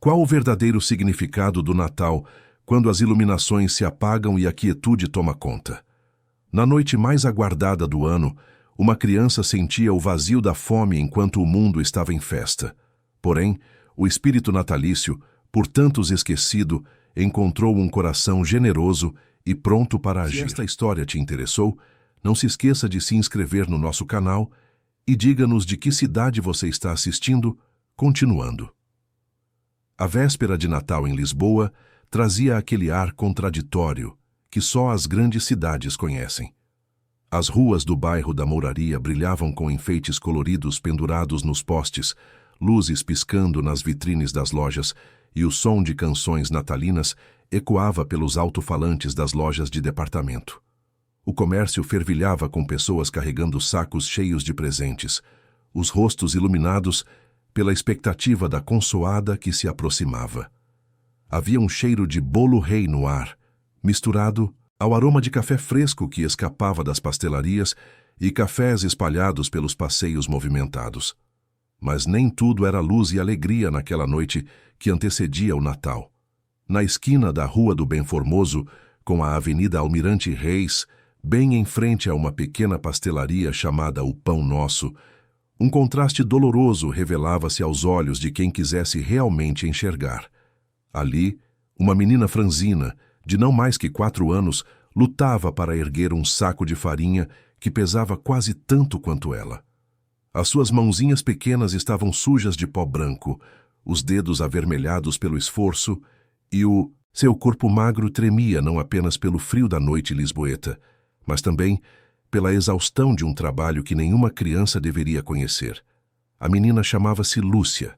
Qual o verdadeiro significado do Natal quando as iluminações se apagam e a quietude toma conta? Na noite mais aguardada do ano, uma criança sentia o vazio da fome enquanto o mundo estava em festa. Porém, o espírito natalício, por tantos esquecido, encontrou um coração generoso e pronto para agir. Se esta história te interessou, não se esqueça de se inscrever no nosso canal e diga-nos de que cidade você está assistindo, continuando. A véspera de Natal em Lisboa trazia aquele ar contraditório que só as grandes cidades conhecem. As ruas do bairro da Mouraria brilhavam com enfeites coloridos pendurados nos postes, luzes piscando nas vitrines das lojas e o som de canções natalinas ecoava pelos alto-falantes das lojas de departamento. O comércio fervilhava com pessoas carregando sacos cheios de presentes, os rostos iluminados pela expectativa da consoada que se aproximava. Havia um cheiro de bolo rei no ar, misturado ao aroma de café fresco que escapava das pastelarias e cafés espalhados pelos passeios movimentados. Mas nem tudo era luz e alegria naquela noite que antecedia o Natal. Na esquina da Rua do Bem Formoso, com a Avenida Almirante Reis, bem em frente a uma pequena pastelaria chamada O Pão Nosso, um contraste doloroso revelava-se aos olhos de quem quisesse realmente enxergar. Ali, uma menina franzina, de não mais que 4 anos, lutava para erguer um saco de farinha que pesava quase tanto quanto ela. As suas mãozinhas pequenas estavam sujas de pó branco, os dedos avermelhados pelo esforço, e o seu corpo magro tremia não apenas pelo frio da noite lisboeta, mas também pela exaustão de um trabalho que nenhuma criança deveria conhecer. A menina chamava-se Lúcia.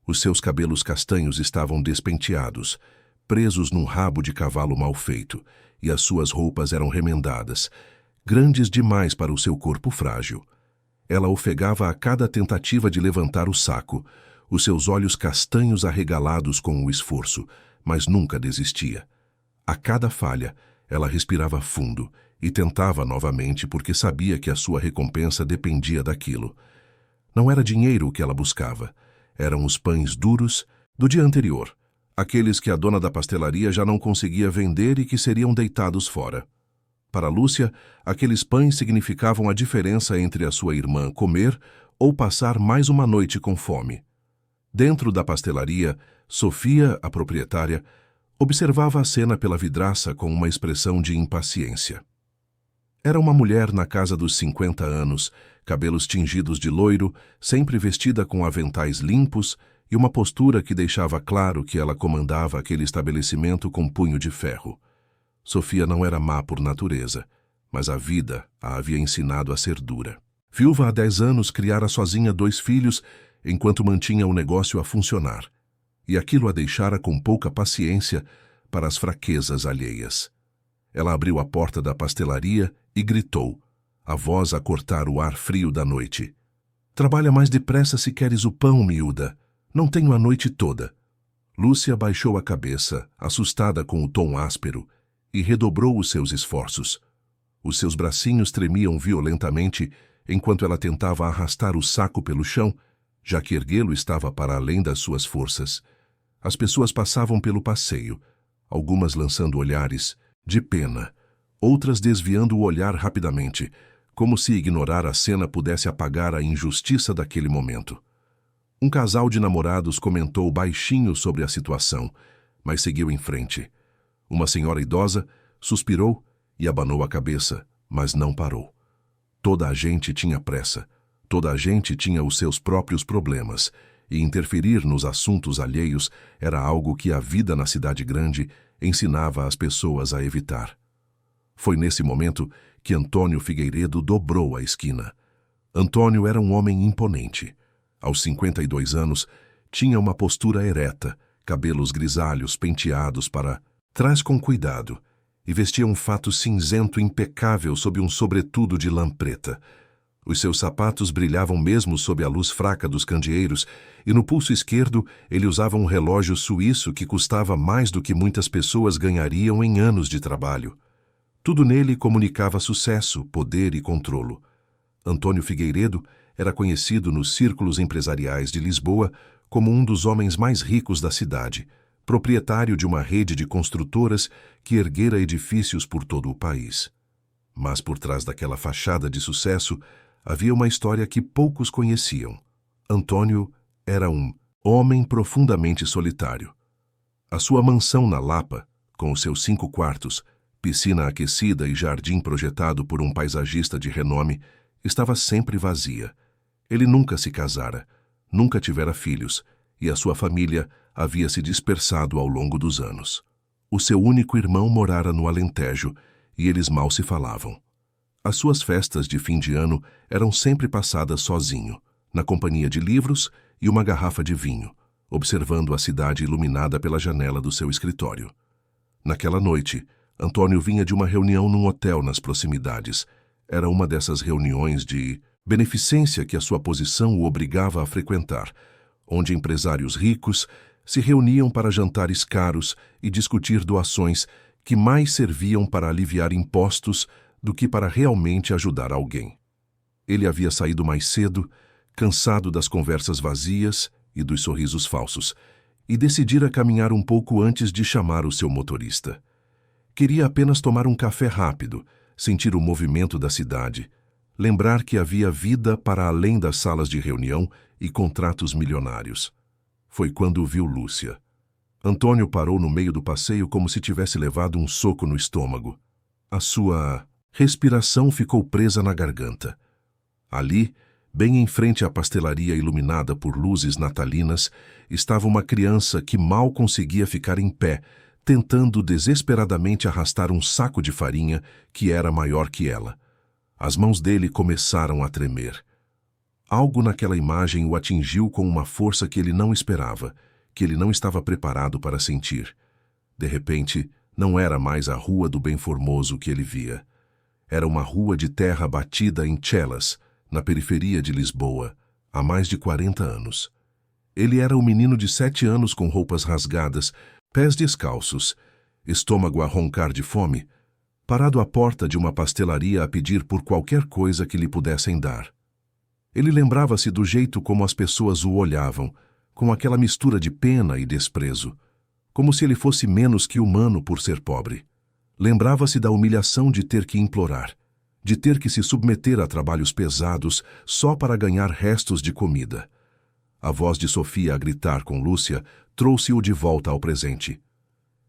Os seus cabelos castanhos estavam despenteados, presos num rabo de cavalo mal feito, e as suas roupas eram remendadas, grandes demais para o seu corpo frágil. Ela ofegava a cada tentativa de levantar o saco, os seus olhos castanhos arregalados com o esforço, mas nunca desistia. A cada falha, ela respirava fundo e tentava novamente porque sabia que a sua recompensa dependia daquilo. Não era dinheiro o que ela buscava, eram os pães duros do dia anterior, aqueles que a dona da pastelaria já não conseguia vender e que seriam deitados fora. Para Lúcia, aqueles pães significavam a diferença entre a sua irmã comer ou passar mais uma noite com fome. Dentro da pastelaria, Sofia, a proprietária, observava a cena pela vidraça com uma expressão de impaciência. Era uma mulher na casa dos 50 anos, cabelos tingidos de loiro, sempre vestida com aventais limpos e uma postura que deixava claro que ela comandava aquele estabelecimento com punho de ferro. Sofia não era má por natureza, mas a vida a havia ensinado a ser dura. Viúva há 10 anos, criara sozinha 2 filhos enquanto mantinha o negócio a funcionar, e aquilo a deixara com pouca paciência para as fraquezas alheias. Ela abriu a porta da pastelaria e gritou, a voz a cortar o ar frio da noite. Trabalha mais depressa se queres o pão, miúda. Não tenho a noite toda. Lúcia baixou a cabeça, assustada com o tom áspero, e redobrou os seus esforços. Os seus bracinhos tremiam violentamente enquanto ela tentava arrastar o saco pelo chão, já que erguê-lo estava para além das suas forças. As pessoas passavam pelo passeio, algumas lançando olhares, de pena, outras desviando o olhar rapidamente, como se ignorar a cena pudesse apagar a injustiça daquele momento. Um casal de namorados comentou baixinho sobre a situação, mas seguiu em frente. Uma senhora idosa suspirou e abanou a cabeça, mas não parou. Toda a gente tinha pressa, toda a gente tinha os seus próprios problemas, e interferir nos assuntos alheios era algo que a vida na cidade grande ensinava as pessoas a evitar. Foi nesse momento que Antônio Figueiredo dobrou a esquina. Antônio era um homem imponente. Aos 52 anos, tinha uma postura ereta, cabelos grisalhos penteados para trás com cuidado, e vestia um fato cinzento impecável sob um sobretudo de lã preta. Os seus sapatos brilhavam mesmo sob a luz fraca dos candeeiros, e no pulso esquerdo ele usava um relógio suíço que custava mais do que muitas pessoas ganhariam em anos de trabalho. Tudo nele comunicava sucesso, poder e controlo. Antônio Figueiredo era conhecido nos círculos empresariais de Lisboa como um dos homens mais ricos da cidade, proprietário de uma rede de construtoras que erguera edifícios por todo o país. Mas por trás daquela fachada de sucesso havia uma história que poucos conheciam. Antônio era um homem profundamente solitário. A sua mansão na Lapa, com os seus 5 quartos, piscina aquecida e jardim projetado por um paisagista de renome, estava sempre vazia. Ele nunca se casara, nunca tivera filhos, e a sua família havia se dispersado ao longo dos anos. O seu único irmão morara no Alentejo, e eles mal se falavam. As suas festas de fim de ano eram sempre passadas sozinho, na companhia de livros e uma garrafa de vinho, observando a cidade iluminada pela janela do seu escritório. Naquela noite, Antônio vinha de uma reunião num hotel nas proximidades. Era uma dessas reuniões de beneficência que a sua posição o obrigava a frequentar, onde empresários ricos se reuniam para jantares caros e discutir doações que mais serviam para aliviar impostos do que para realmente ajudar alguém. Ele havia saído mais cedo, cansado das conversas vazias e dos sorrisos falsos, e decidira caminhar um pouco antes de chamar o seu motorista. Queria apenas tomar um café rápido, sentir o movimento da cidade, lembrar que havia vida para além das salas de reunião e contratos milionários. Foi quando viu Lúcia. Antônio parou no meio do passeio como se tivesse levado um soco no estômago. A sua respiração ficou presa na garganta. Ali, bem em frente à pastelaria iluminada por luzes natalinas, estava uma criança que mal conseguia ficar em pé, tentando desesperadamente arrastar um saco de farinha que era maior que ela. As mãos dele começaram a tremer. Algo naquela imagem o atingiu com uma força que ele não esperava, que ele não estava preparado para sentir. De repente, não era mais a Rua do Bem Formoso que ele via. Era uma rua de terra batida em Chelas, na periferia de Lisboa, há mais de 40 anos. Ele era um menino de 7 anos com roupas rasgadas, pés descalços, estômago a roncar de fome, parado à porta de uma pastelaria a pedir por qualquer coisa que lhe pudessem dar. Ele lembrava-se do jeito como as pessoas o olhavam, com aquela mistura de pena e desprezo, como se ele fosse menos que humano por ser pobre. Lembrava-se da humilhação de ter que implorar, de ter que se submeter a trabalhos pesados só para ganhar restos de comida. A voz de Sofia a gritar com Lúcia trouxe-o de volta ao presente.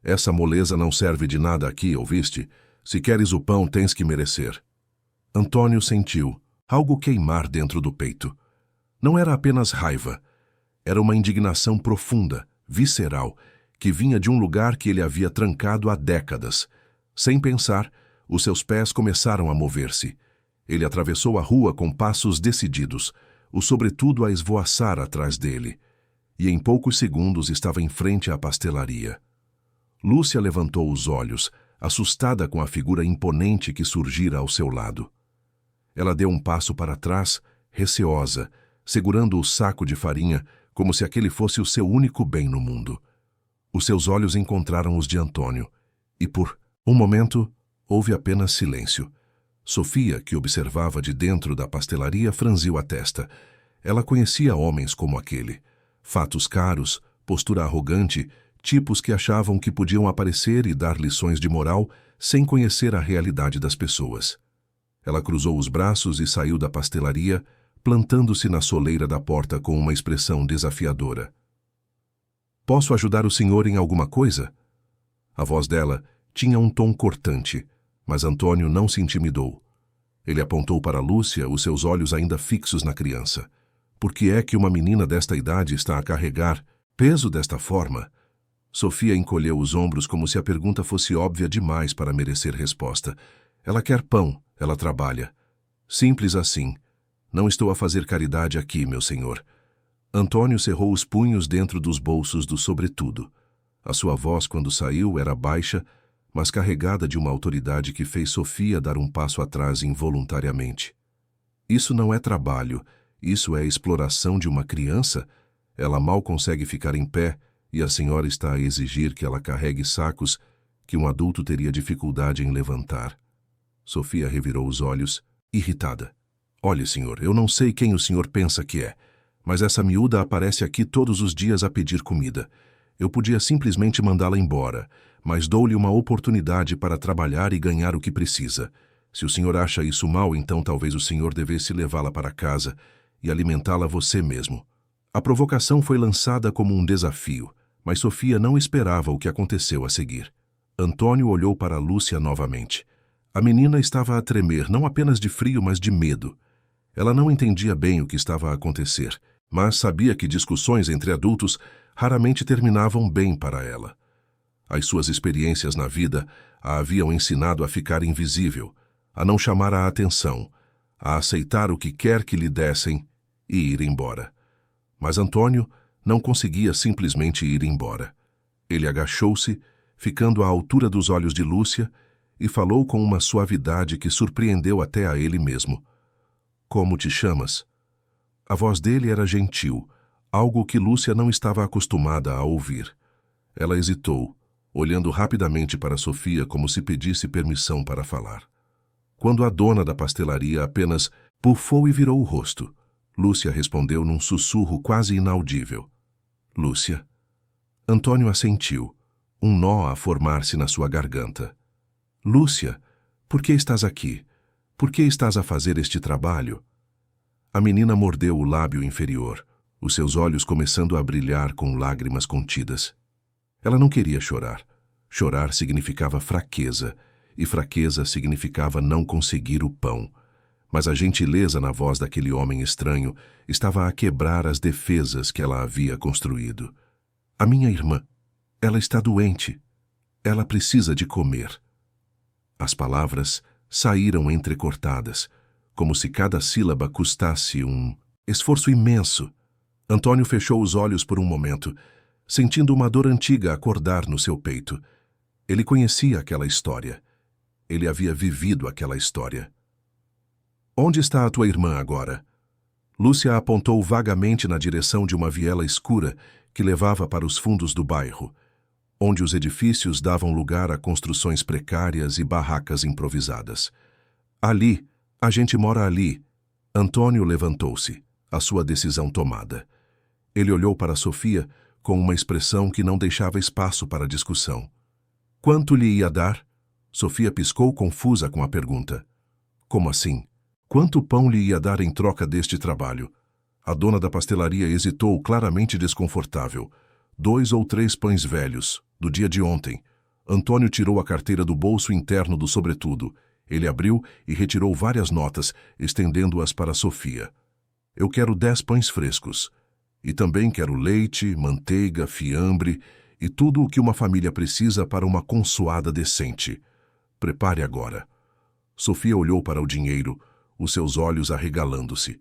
Essa moleza não serve de nada aqui, ouviste? Se queres o pão, tens que merecer. Antônio sentiu algo queimar dentro do peito. Não era apenas raiva. Era uma indignação profunda, visceral, que vinha de um lugar que ele havia trancado há décadas. Sem pensar, os seus pés começaram a mover-se. Ele atravessou a rua com passos decididos, o sobretudo a esvoaçar atrás dele, e em poucos segundos estava em frente à pastelaria. Lúcia levantou os olhos, assustada com a figura imponente que surgira ao seu lado. Ela deu um passo para trás, receosa, segurando o saco de farinha como se aquele fosse o seu único bem no mundo. Os seus olhos encontraram os de Antônio, e por um momento houve apenas silêncio. Sofia, que observava de dentro da pastelaria, franziu a testa. Ela conhecia homens como aquele. Fatos caros, postura arrogante, tipos que achavam que podiam aparecer e dar lições de moral sem conhecer a realidade das pessoas. Ela cruzou os braços e saiu da pastelaria, plantando-se na soleira da porta com uma expressão desafiadora. "Posso ajudar o senhor em alguma coisa?" A voz dela tinha um tom cortante, mas Antônio não se intimidou. Ele apontou para Lúcia, os seus olhos ainda fixos na criança. Por que é que uma menina desta idade está a carregar peso desta forma? Sofia encolheu os ombros como se a pergunta fosse óbvia demais para merecer resposta. Ela quer pão, ela trabalha. Simples assim. Não estou a fazer caridade aqui, meu senhor. Antônio cerrou os punhos dentro dos bolsos do sobretudo. A sua voz, quando saiu, era baixa, mas carregada de uma autoridade que fez Sofia dar um passo atrás involuntariamente. Isso não é trabalho, isso é exploração de uma criança. Ela mal consegue ficar em pé e a senhora está a exigir que ela carregue sacos que um adulto teria dificuldade em levantar. Sofia revirou os olhos, irritada. Olhe, senhor, eu não sei quem o senhor pensa que é, Mas essa miúda aparece aqui todos os dias a pedir comida. Eu podia simplesmente mandá-la embora, mas dou-lhe uma oportunidade para trabalhar e ganhar o que precisa. Se o senhor acha isso mal, então talvez o senhor devesse levá-la para casa e alimentá-la você mesmo. A provocação foi lançada como um desafio, mas Sofia não esperava o que aconteceu a seguir. Antônio olhou para Lúcia novamente. A menina estava a tremer, não apenas de frio, mas de medo. Ela não entendia bem o que estava a acontecer, mas sabia que discussões entre adultos raramente terminavam bem para ela. As suas experiências na vida a haviam ensinado a ficar invisível, a não chamar a atenção, a aceitar o que quer que lhe dessem e ir embora. Mas Antônio não conseguia simplesmente ir embora. Ele agachou-se, ficando à altura dos olhos de Lúcia, e falou com uma suavidade que surpreendeu até a ele mesmo. Como te chamas? A voz dele era gentil, algo que Lúcia não estava acostumada a ouvir. Ela hesitou, olhando rapidamente para Sofia como se pedisse permissão para falar. Quando a dona da pastelaria apenas bufou e virou o rosto, Lúcia respondeu num sussurro quase inaudível. Lúcia. Antônio assentiu, um nó a formar-se na sua garganta. Lúcia, por que estás aqui? Por que estás a fazer este trabalho? A menina mordeu o lábio inferior, os seus olhos começando a brilhar com lágrimas contidas. Ela não queria chorar. Chorar significava fraqueza, e fraqueza significava não conseguir o pão. Mas a gentileza na voz daquele homem estranho estava a quebrar as defesas que ela havia construído. A minha irmã, ela está doente. Ela precisa de comer. As palavras saíram entrecortadas, como se cada sílaba custasse um esforço imenso. Antônio fechou os olhos por um momento, sentindo uma dor antiga acordar no seu peito. Ele conhecia aquela história. Ele havia vivido aquela história. Onde está a tua irmã agora? Lúcia apontou vagamente na direção de uma viela escura que levava para os fundos do bairro, onde os edifícios davam lugar a construções precárias e barracas improvisadas. Ali, a gente mora ali. Antônio levantou-se, a sua decisão tomada. Ele olhou para Sofia com uma expressão que não deixava espaço para discussão. Quanto lhe ia dar? Sofia piscou confusa com a pergunta. Como assim? Quanto pão lhe ia dar em troca deste trabalho? A dona da pastelaria hesitou, claramente desconfortável. 2 ou 3 pães velhos, do dia de ontem. Antônio tirou a carteira do bolso interno do sobretudo. Ele abriu e retirou várias notas, estendendo-as para Sofia. Eu quero 10 pães frescos. E também quero leite, manteiga, fiambre e tudo o que uma família precisa para uma consoada decente. Prepare agora. Sofia olhou para o dinheiro, os seus olhos arregalando-se.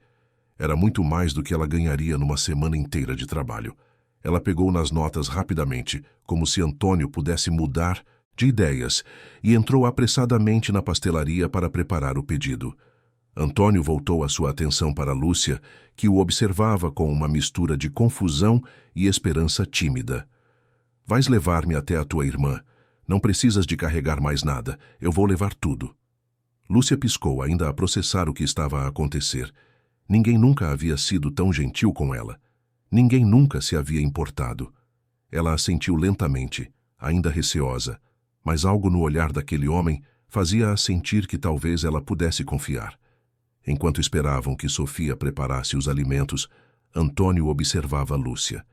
Era muito mais do que ela ganharia numa semana inteira de trabalho. Ela pegou nas notas rapidamente, como se Antônio pudesse mudar de ideias, e entrou apressadamente na pastelaria para preparar o pedido. Antônio voltou a sua atenção para Lúcia, que o observava com uma mistura de confusão e esperança tímida. Vais levar-me até a tua irmã. Não precisas de carregar mais nada. Eu vou levar tudo. Lúcia piscou, ainda a processar o que estava a acontecer. Ninguém nunca havia sido tão gentil com ela. Ninguém nunca se havia importado. Ela assentiu lentamente, ainda receosa, mas algo no olhar daquele homem fazia-a sentir que talvez ela pudesse confiar. Enquanto esperavam que Sofia preparasse os alimentos, Antônio observava Lúcia.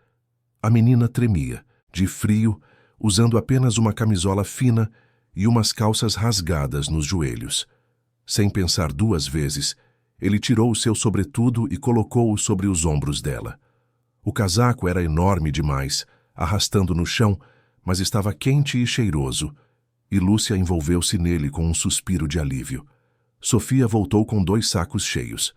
A menina tremia, de frio, usando apenas uma camisola fina e umas calças rasgadas nos joelhos. Sem pensar 2 vezes, ele tirou o seu sobretudo e colocou-o sobre os ombros dela. O casaco era enorme demais, arrastando no chão, mas estava quente e cheiroso, e Lúcia envolveu-se nele com um suspiro de alívio. Sofia voltou com 2 sacos cheios.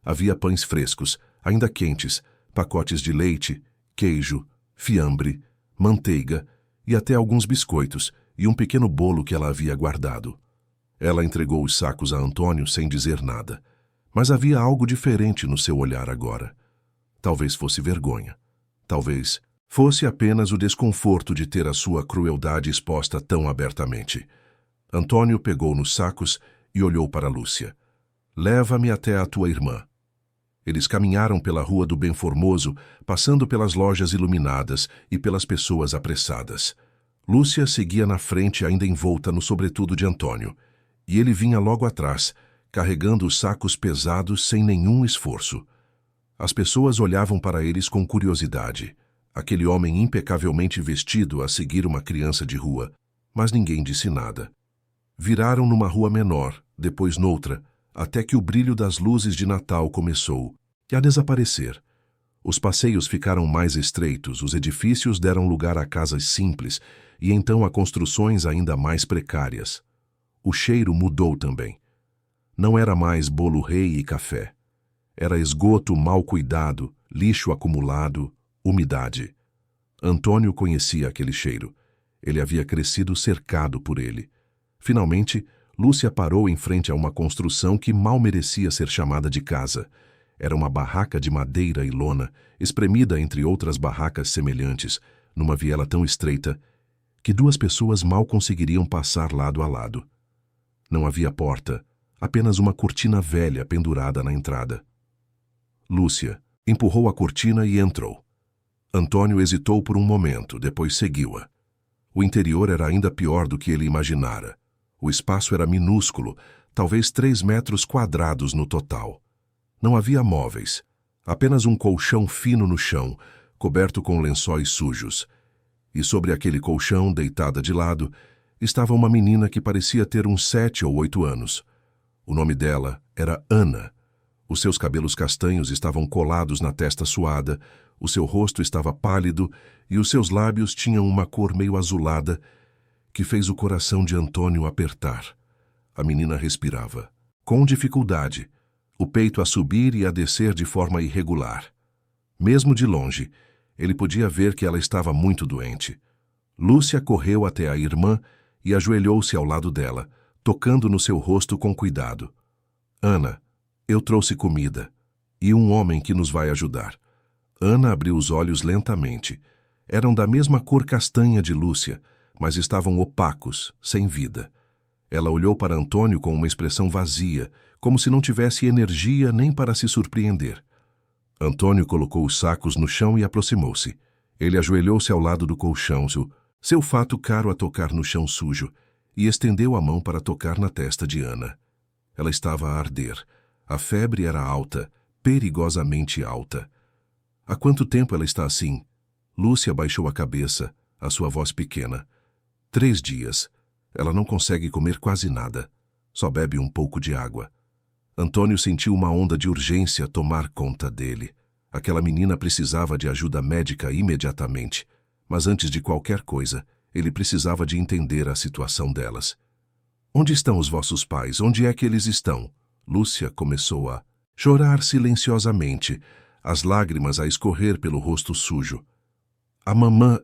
Havia pães frescos, ainda quentes, pacotes de leite, queijo, fiambre, manteiga e até alguns biscoitos e um pequeno bolo que ela havia guardado. Ela entregou os sacos a Antônio sem dizer nada, mas havia algo diferente no seu olhar agora. Talvez fosse vergonha. Talvez fosse apenas o desconforto de ter a sua crueldade exposta tão abertamente. Antônio pegou nos sacos e olhou para Lúcia. Leva-me até a tua irmã. Eles caminharam pela Rua do Bem Formoso, passando pelas lojas iluminadas e pelas pessoas apressadas. Lúcia seguia na frente, ainda envolta no sobretudo de Antônio, e ele vinha logo atrás, carregando os sacos pesados sem nenhum esforço. As pessoas olhavam para eles com curiosidade. Aquele homem impecavelmente vestido a seguir uma criança de rua, mas ninguém disse nada. Viraram numa rua menor, depois noutra, até que o brilho das luzes de Natal começou a desaparecer. Os passeios ficaram mais estreitos, os edifícios deram lugar a casas simples e então a construções ainda mais precárias. O cheiro mudou também. Não era mais bolo rei e café. Era esgoto mal cuidado, lixo acumulado, umidade. Antônio conhecia aquele cheiro. Ele havia crescido cercado por ele. Finalmente, Lúcia parou em frente a uma construção que mal merecia ser chamada de casa. Era uma barraca de madeira e lona, espremida entre outras barracas semelhantes, numa viela tão estreita que duas pessoas mal conseguiriam passar lado a lado. Não havia porta, apenas uma cortina velha pendurada na entrada. Lúcia empurrou a cortina e entrou. Antônio hesitou por um momento, depois seguiu-a. O interior era ainda pior do que ele imaginara. O espaço era minúsculo, talvez 3 metros quadrados no total. Não havia móveis, apenas um colchão fino no chão, coberto com lençóis sujos. E sobre aquele colchão, deitada de lado, estava uma menina que parecia ter uns 7 ou 8 anos. O nome dela era Ana. Os seus cabelos castanhos estavam colados na testa suada, o seu rosto estava pálido e os seus lábios tinham uma cor meio azulada que fez o coração de Antônio apertar. A menina respirava, com dificuldade, o peito a subir e a descer de forma irregular. Mesmo de longe, ele podia ver que ela estava muito doente. Lúcia correu até a irmã e ajoelhou-se ao lado dela, tocando no seu rosto com cuidado. Ana, eu trouxe comida e um homem que nos vai ajudar. Ana abriu os olhos lentamente. Eram da mesma cor castanha de Lúcia, mas estavam opacos, sem vida. Ela olhou para Antônio com uma expressão vazia, como se não tivesse energia nem para se surpreender. Antônio colocou os sacos no chão e aproximou-se. Ele ajoelhou-se ao lado do colchão, seu fato caro a tocar no chão sujo, e estendeu a mão para tocar na testa de Ana. Ela estava a arder. A febre era alta, perigosamente alta. Há quanto tempo ela está assim? Lúcia baixou a cabeça, a sua voz pequena. 3 dias. Ela não consegue comer quase nada. Só bebe um pouco de água. Antônio sentiu uma onda de urgência tomar conta dele. Aquela menina precisava de ajuda médica imediatamente. Mas antes de qualquer coisa, ele precisava de entender a situação delas. Onde estão os vossos pais? Onde é que eles estão? Lúcia começou a chorar silenciosamente, as lágrimas a escorrer pelo rosto sujo. A mamã...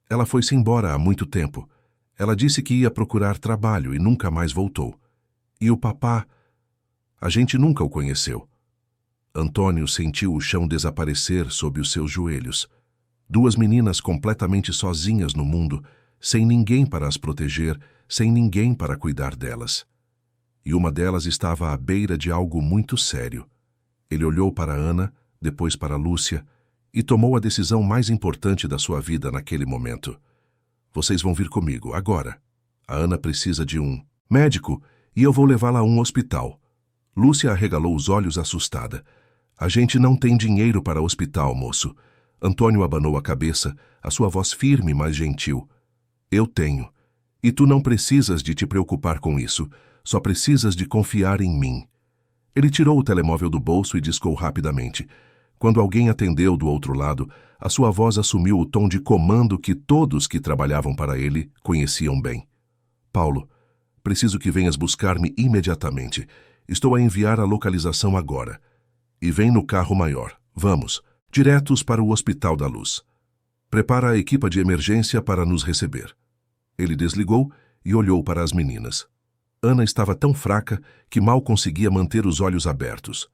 Ela foi-se embora há muito tempo. Ela disse que ia procurar trabalho e nunca mais voltou. E o papá... A gente nunca o conheceu. Antônio sentiu o chão desaparecer sob os seus joelhos. 2 meninas completamente sozinhas no mundo, sem ninguém para as proteger, sem ninguém para cuidar delas. E uma delas estava à beira de algo muito sério. Ele olhou para Ana, depois para Lúcia, e tomou a decisão mais importante da sua vida naquele momento. Vocês vão vir comigo, agora. A Ana precisa de um médico e eu vou levá-la a um hospital. Lúcia arregalou os olhos assustada. A gente não tem dinheiro para hospital, moço. Antônio abanou a cabeça, a sua voz firme, mas gentil. Eu tenho. E tu não precisas de te preocupar com isso. Só precisas de confiar em mim. Ele tirou o telemóvel do bolso e discou rapidamente. Quando alguém atendeu do outro lado, a sua voz assumiu o tom de comando que todos que trabalhavam para ele conheciam bem. Paulo, preciso que venhas buscar-me imediatamente. Estou a enviar a localização agora. E vem no carro maior. Vamos, diretos para o Hospital da Luz. Prepara a equipa de emergência para nos receber. Ele desligou e olhou para as meninas. Ana estava tão fraca que mal conseguia manter os olhos abertos.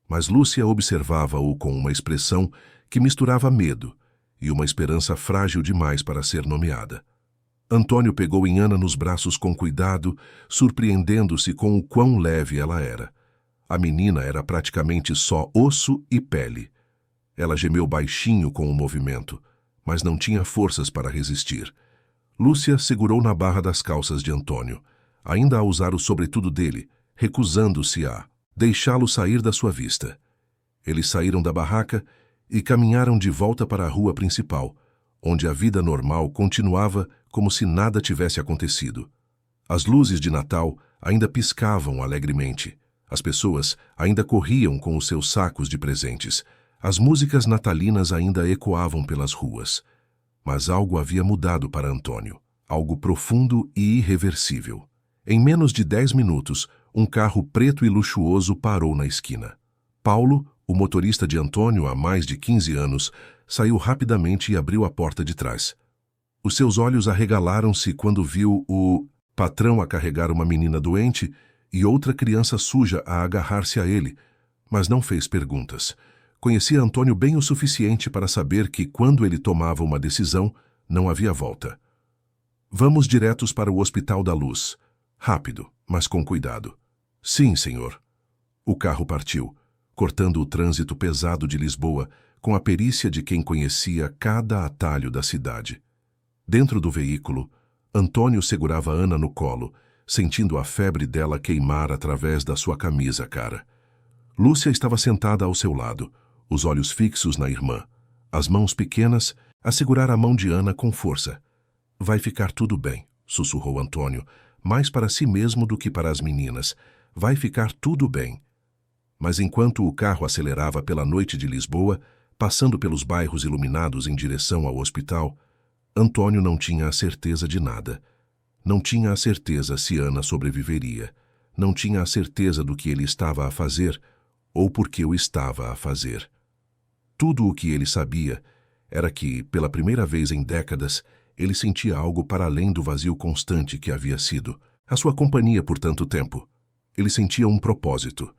Mas Lúcia observava-o com uma expressão que misturava medo e uma esperança frágil demais para ser nomeada. Antônio pegou em Ana nos braços com cuidado, surpreendendo-se com o quão leve ela era. A menina era praticamente só osso e pele. Ela gemeu baixinho com o movimento, mas não tinha forças para resistir. Lúcia segurou na barra das calças de Antônio, ainda a usar o sobretudo dele, recusando-se a deixá-lo sair da sua vista. Eles saíram da barraca e caminharam de volta para a rua principal, onde a vida normal continuava como se nada tivesse acontecido. As luzes de Natal ainda piscavam alegremente. As pessoas ainda corriam com os seus sacos de presentes. As músicas natalinas ainda ecoavam pelas ruas. Mas algo havia mudado para Antônio. Algo profundo e irreversível. Em menos de 10 minutos, um carro preto e luxuoso parou na esquina. Paulo, o motorista de Antônio há mais de 15 anos, saiu rapidamente e abriu a porta de trás. Os seus olhos arregalaram-se quando viu o patrão a carregar uma menina doente e outra criança suja a agarrar-se a ele, mas não fez perguntas. Conhecia Antônio bem o suficiente para saber que, quando ele tomava uma decisão, não havia volta. Vamos diretos para o Hospital da Luz. Rápido, mas com cuidado. Sim, senhor. O carro partiu, cortando o trânsito pesado de Lisboa, com a perícia de quem conhecia cada atalho da cidade. Dentro do veículo, Antônio segurava Ana no colo, sentindo a febre dela queimar através da sua camisa cara. Lúcia estava sentada ao seu lado, os olhos fixos na irmã, as mãos pequenas a segurar a mão de Ana com força. Vai ficar tudo bem, sussurrou Antônio, mais para si mesmo do que para as meninas. Vai ficar tudo bem. Mas enquanto o carro acelerava pela noite de Lisboa, passando pelos bairros iluminados em direção ao hospital, Antônio não tinha a certeza de nada. Não tinha a certeza se Ana sobreviveria. Não tinha a certeza do que ele estava a fazer ou por que o estava a fazer. Tudo o que ele sabia era que, pela primeira vez em décadas, ele sentia algo para além do vazio constante que havia sido a sua companhia por tanto tempo. Ele sentia um propósito.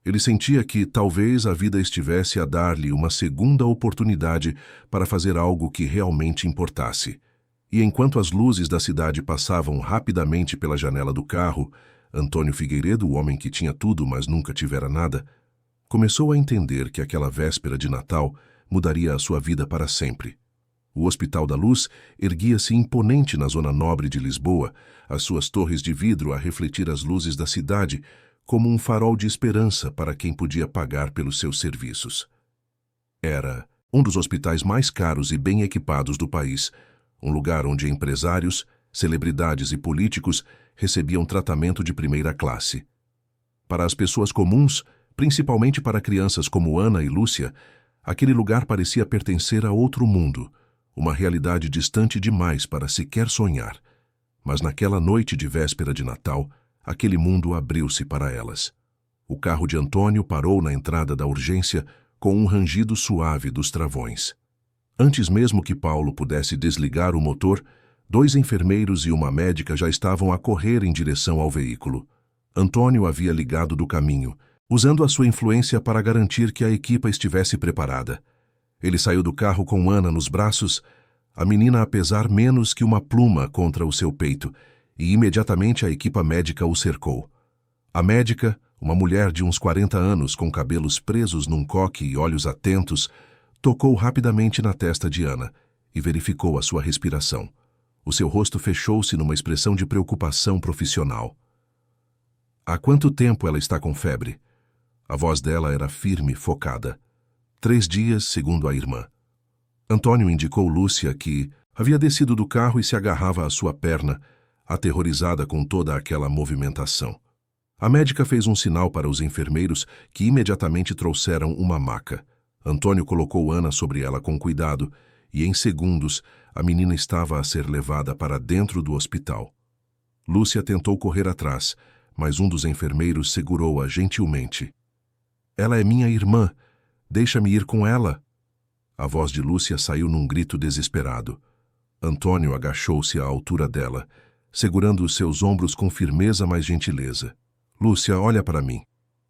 Ele sentia que talvez a vida estivesse a dar-lhe uma segunda oportunidade para fazer algo que realmente importasse. E enquanto as luzes da cidade passavam rapidamente pela janela do carro, Antônio Figueiredo, o homem que tinha tudo, mas nunca tivera nada, começou a entender que aquela véspera de Natal mudaria a sua vida para sempre. O Hospital da Luz erguia-se imponente na zona nobre de Lisboa, as suas torres de vidro a refletir as luzes da cidade, como um farol de esperança para quem podia pagar pelos seus serviços. Era um dos hospitais mais caros e bem equipados do país, um lugar onde empresários, celebridades e políticos recebiam tratamento de primeira classe. Para as pessoas comuns, principalmente para crianças como Ana e Lúcia, aquele lugar parecia pertencer a outro mundo, uma realidade distante demais para sequer sonhar. Mas naquela noite de véspera de Natal, aquele mundo abriu-se para elas. O carro de Antônio parou na entrada da urgência com um rangido suave dos travões. Antes mesmo que Paulo pudesse desligar o motor, 2 enfermeiros e uma médica já estavam a correr em direção ao veículo. Antônio havia ligado do caminho, usando a sua influência para garantir que a equipa estivesse preparada. Ele saiu do carro com Ana nos braços, a menina a pesar menos que uma pluma contra o seu peito, e imediatamente a equipa médica o cercou. A médica, uma mulher de uns 40 anos com cabelos presos num coque e olhos atentos, tocou rapidamente na testa de Ana e verificou a sua respiração. O seu rosto fechou-se numa expressão de preocupação profissional. Há quanto tempo ela está com febre? A voz dela era firme, focada. 3 dias, segundo a irmã. Antônio indicou Lúcia que havia descido do carro e se agarrava à sua perna, aterrorizada com toda aquela movimentação. A médica fez um sinal para os enfermeiros que imediatamente trouxeram uma maca. Antônio colocou Ana sobre ela com cuidado e, em segundos, a menina estava a ser levada para dentro do hospital. Lúcia tentou correr atrás, mas um dos enfermeiros segurou-a gentilmente. Ela é minha irmã. Deixa-me ir com ela. A voz de Lúcia saiu num grito desesperado. Antônio agachou-se à altura dela, segurando os seus ombros com firmeza mas gentileza. Lúcia, olha para mim.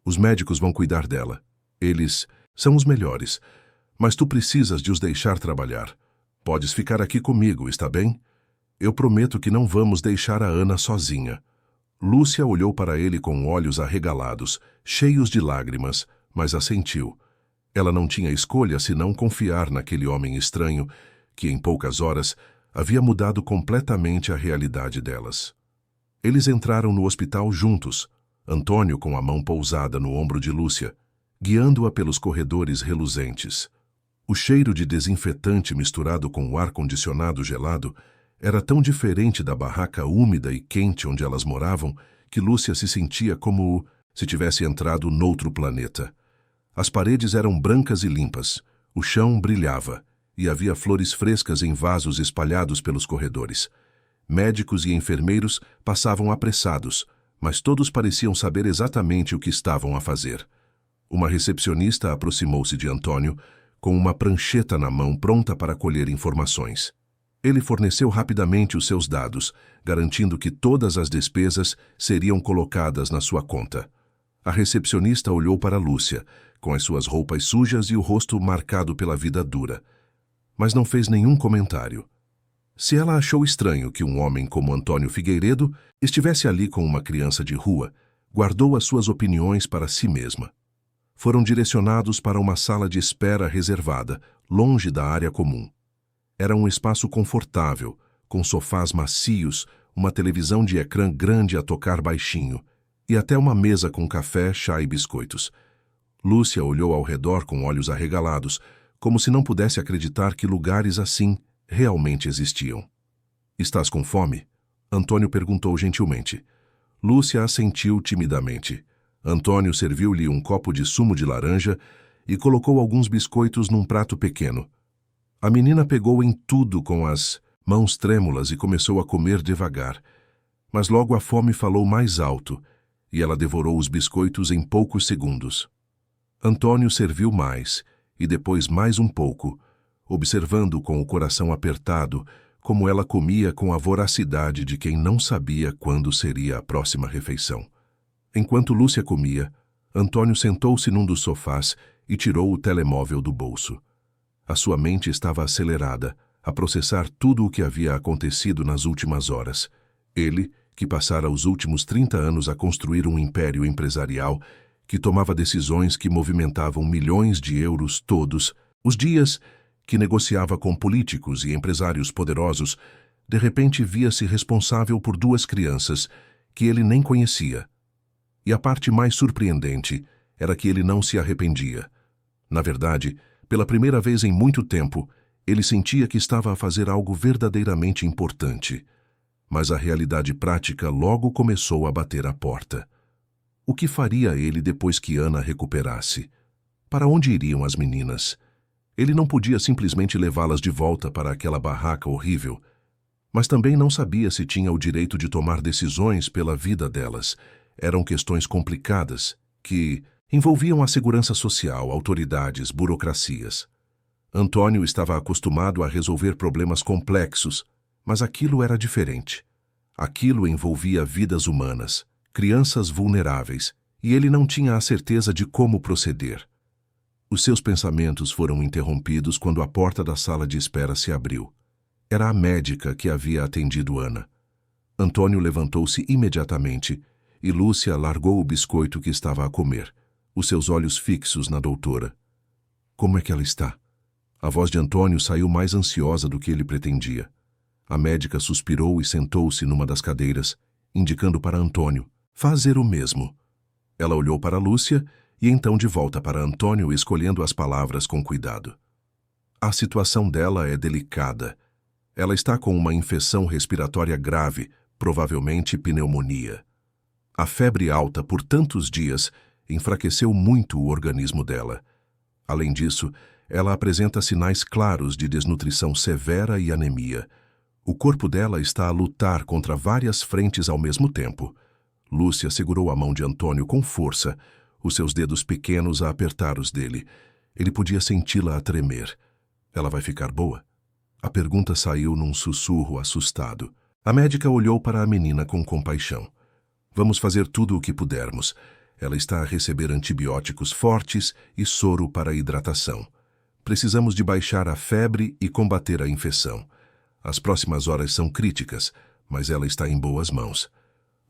Os médicos vão cuidar dela. Eles são os melhores, mas tu precisas de os deixar trabalhar. Podes ficar aqui comigo, está bem? Eu prometo que não vamos deixar a Ana sozinha. Lúcia olhou para ele com olhos arregalados, cheios de lágrimas, mas assentiu. Ela não tinha escolha senão confiar naquele homem estranho que, em poucas horas, havia mudado completamente a realidade delas. Eles entraram no hospital juntos, Antônio com a mão pousada no ombro de Lúcia, guiando-a pelos corredores reluzentes. O cheiro de desinfetante misturado com o ar-condicionado gelado era tão diferente da barraca úmida e quente onde elas moravam que Lúcia se sentia como se tivesse entrado noutro planeta. As paredes eram brancas e limpas, o chão brilhava e havia flores frescas em vasos espalhados pelos corredores. Médicos e enfermeiros passavam apressados, mas todos pareciam saber exatamente o que estavam a fazer. Uma recepcionista aproximou-se de Antônio, com uma prancheta na mão pronta para colher informações. Ele forneceu rapidamente os seus dados, garantindo que todas as despesas seriam colocadas na sua conta. A recepcionista olhou para Lúcia, com as suas roupas sujas e o rosto marcado pela vida dura, mas não fez nenhum comentário. Se ela achou estranho que um homem como Antônio Figueiredo estivesse ali com uma criança de rua, guardou as suas opiniões para si mesma. Foram direcionados para uma sala de espera reservada, longe da área comum. Era um espaço confortável, com sofás macios, uma televisão de ecrã grande a tocar baixinho, e até uma mesa com café, chá e biscoitos. Lúcia olhou ao redor com olhos arregalados, como se não pudesse acreditar que lugares assim realmente existiam. "Estás com fome?" Antônio perguntou gentilmente. Lúcia assentiu timidamente. Antônio serviu-lhe um copo de sumo de laranja e colocou alguns biscoitos num prato pequeno. A menina pegou em tudo com as mãos trêmulas e começou a comer devagar. Mas logo a fome falou mais alto e ela devorou os biscoitos em poucos segundos. Antônio serviu mais e depois mais um pouco, observando com o coração apertado como ela comia com a voracidade de quem não sabia quando seria a próxima refeição. Enquanto Lúcia comia, Antônio sentou-se num dos sofás e tirou o telemóvel do bolso. A sua mente estava acelerada, a processar tudo o que havia acontecido nas últimas horas. Ele, que passara os últimos 30 anos a construir um império empresarial, que tomava decisões que movimentavam milhões de euros todos os dias, que negociava com políticos e empresários poderosos, de repente via-se responsável por 2 crianças que ele nem conhecia. E a parte mais surpreendente era que ele não se arrependia. Na verdade, pela primeira vez em muito tempo, ele sentia que estava a fazer algo verdadeiramente importante. Mas a realidade prática logo começou a bater à porta. O que faria ele depois que Ana recuperasse? Para onde iriam as meninas? Ele não podia simplesmente levá-las de volta para aquela barraca horrível, mas também não sabia se tinha o direito de tomar decisões pela vida delas. Eram questões complicadas, que envolviam a segurança social, autoridades, burocracias. Antônio estava acostumado a resolver problemas complexos, mas aquilo era diferente. Aquilo envolvia vidas humanas, crianças vulneráveis, e ele não tinha a certeza de como proceder. Os seus pensamentos foram interrompidos quando a porta da sala de espera se abriu. Era a médica que havia atendido Ana. Antônio levantou-se imediatamente e Lúcia largou o biscoito que estava a comer, os seus olhos fixos na doutora. Como é que ela está? A voz de Antônio saiu mais ansiosa do que ele pretendia. A médica suspirou e sentou-se numa das cadeiras, indicando para Antônio fazer o mesmo. Ela olhou para Lúcia e então de volta para Antônio, escolhendo as palavras com cuidado. A situação dela é delicada. Ela está com uma infecção respiratória grave, provavelmente pneumonia. A febre alta por tantos dias enfraqueceu muito o organismo dela. Além disso, ela apresenta sinais claros de desnutrição severa e anemia. O corpo dela está a lutar contra várias frentes ao mesmo tempo. Lúcia segurou a mão de Antônio com força, os seus dedos pequenos a apertar os dele. Ele podia senti-la a tremer. Ela vai ficar boa? A pergunta saiu num sussurro assustado. A médica olhou para a menina com compaixão. Vamos fazer tudo o que pudermos. Ela está a receber antibióticos fortes e soro para hidratação. Precisamos de baixar a febre e combater a infecção. As próximas horas são críticas, mas ela está em boas mãos.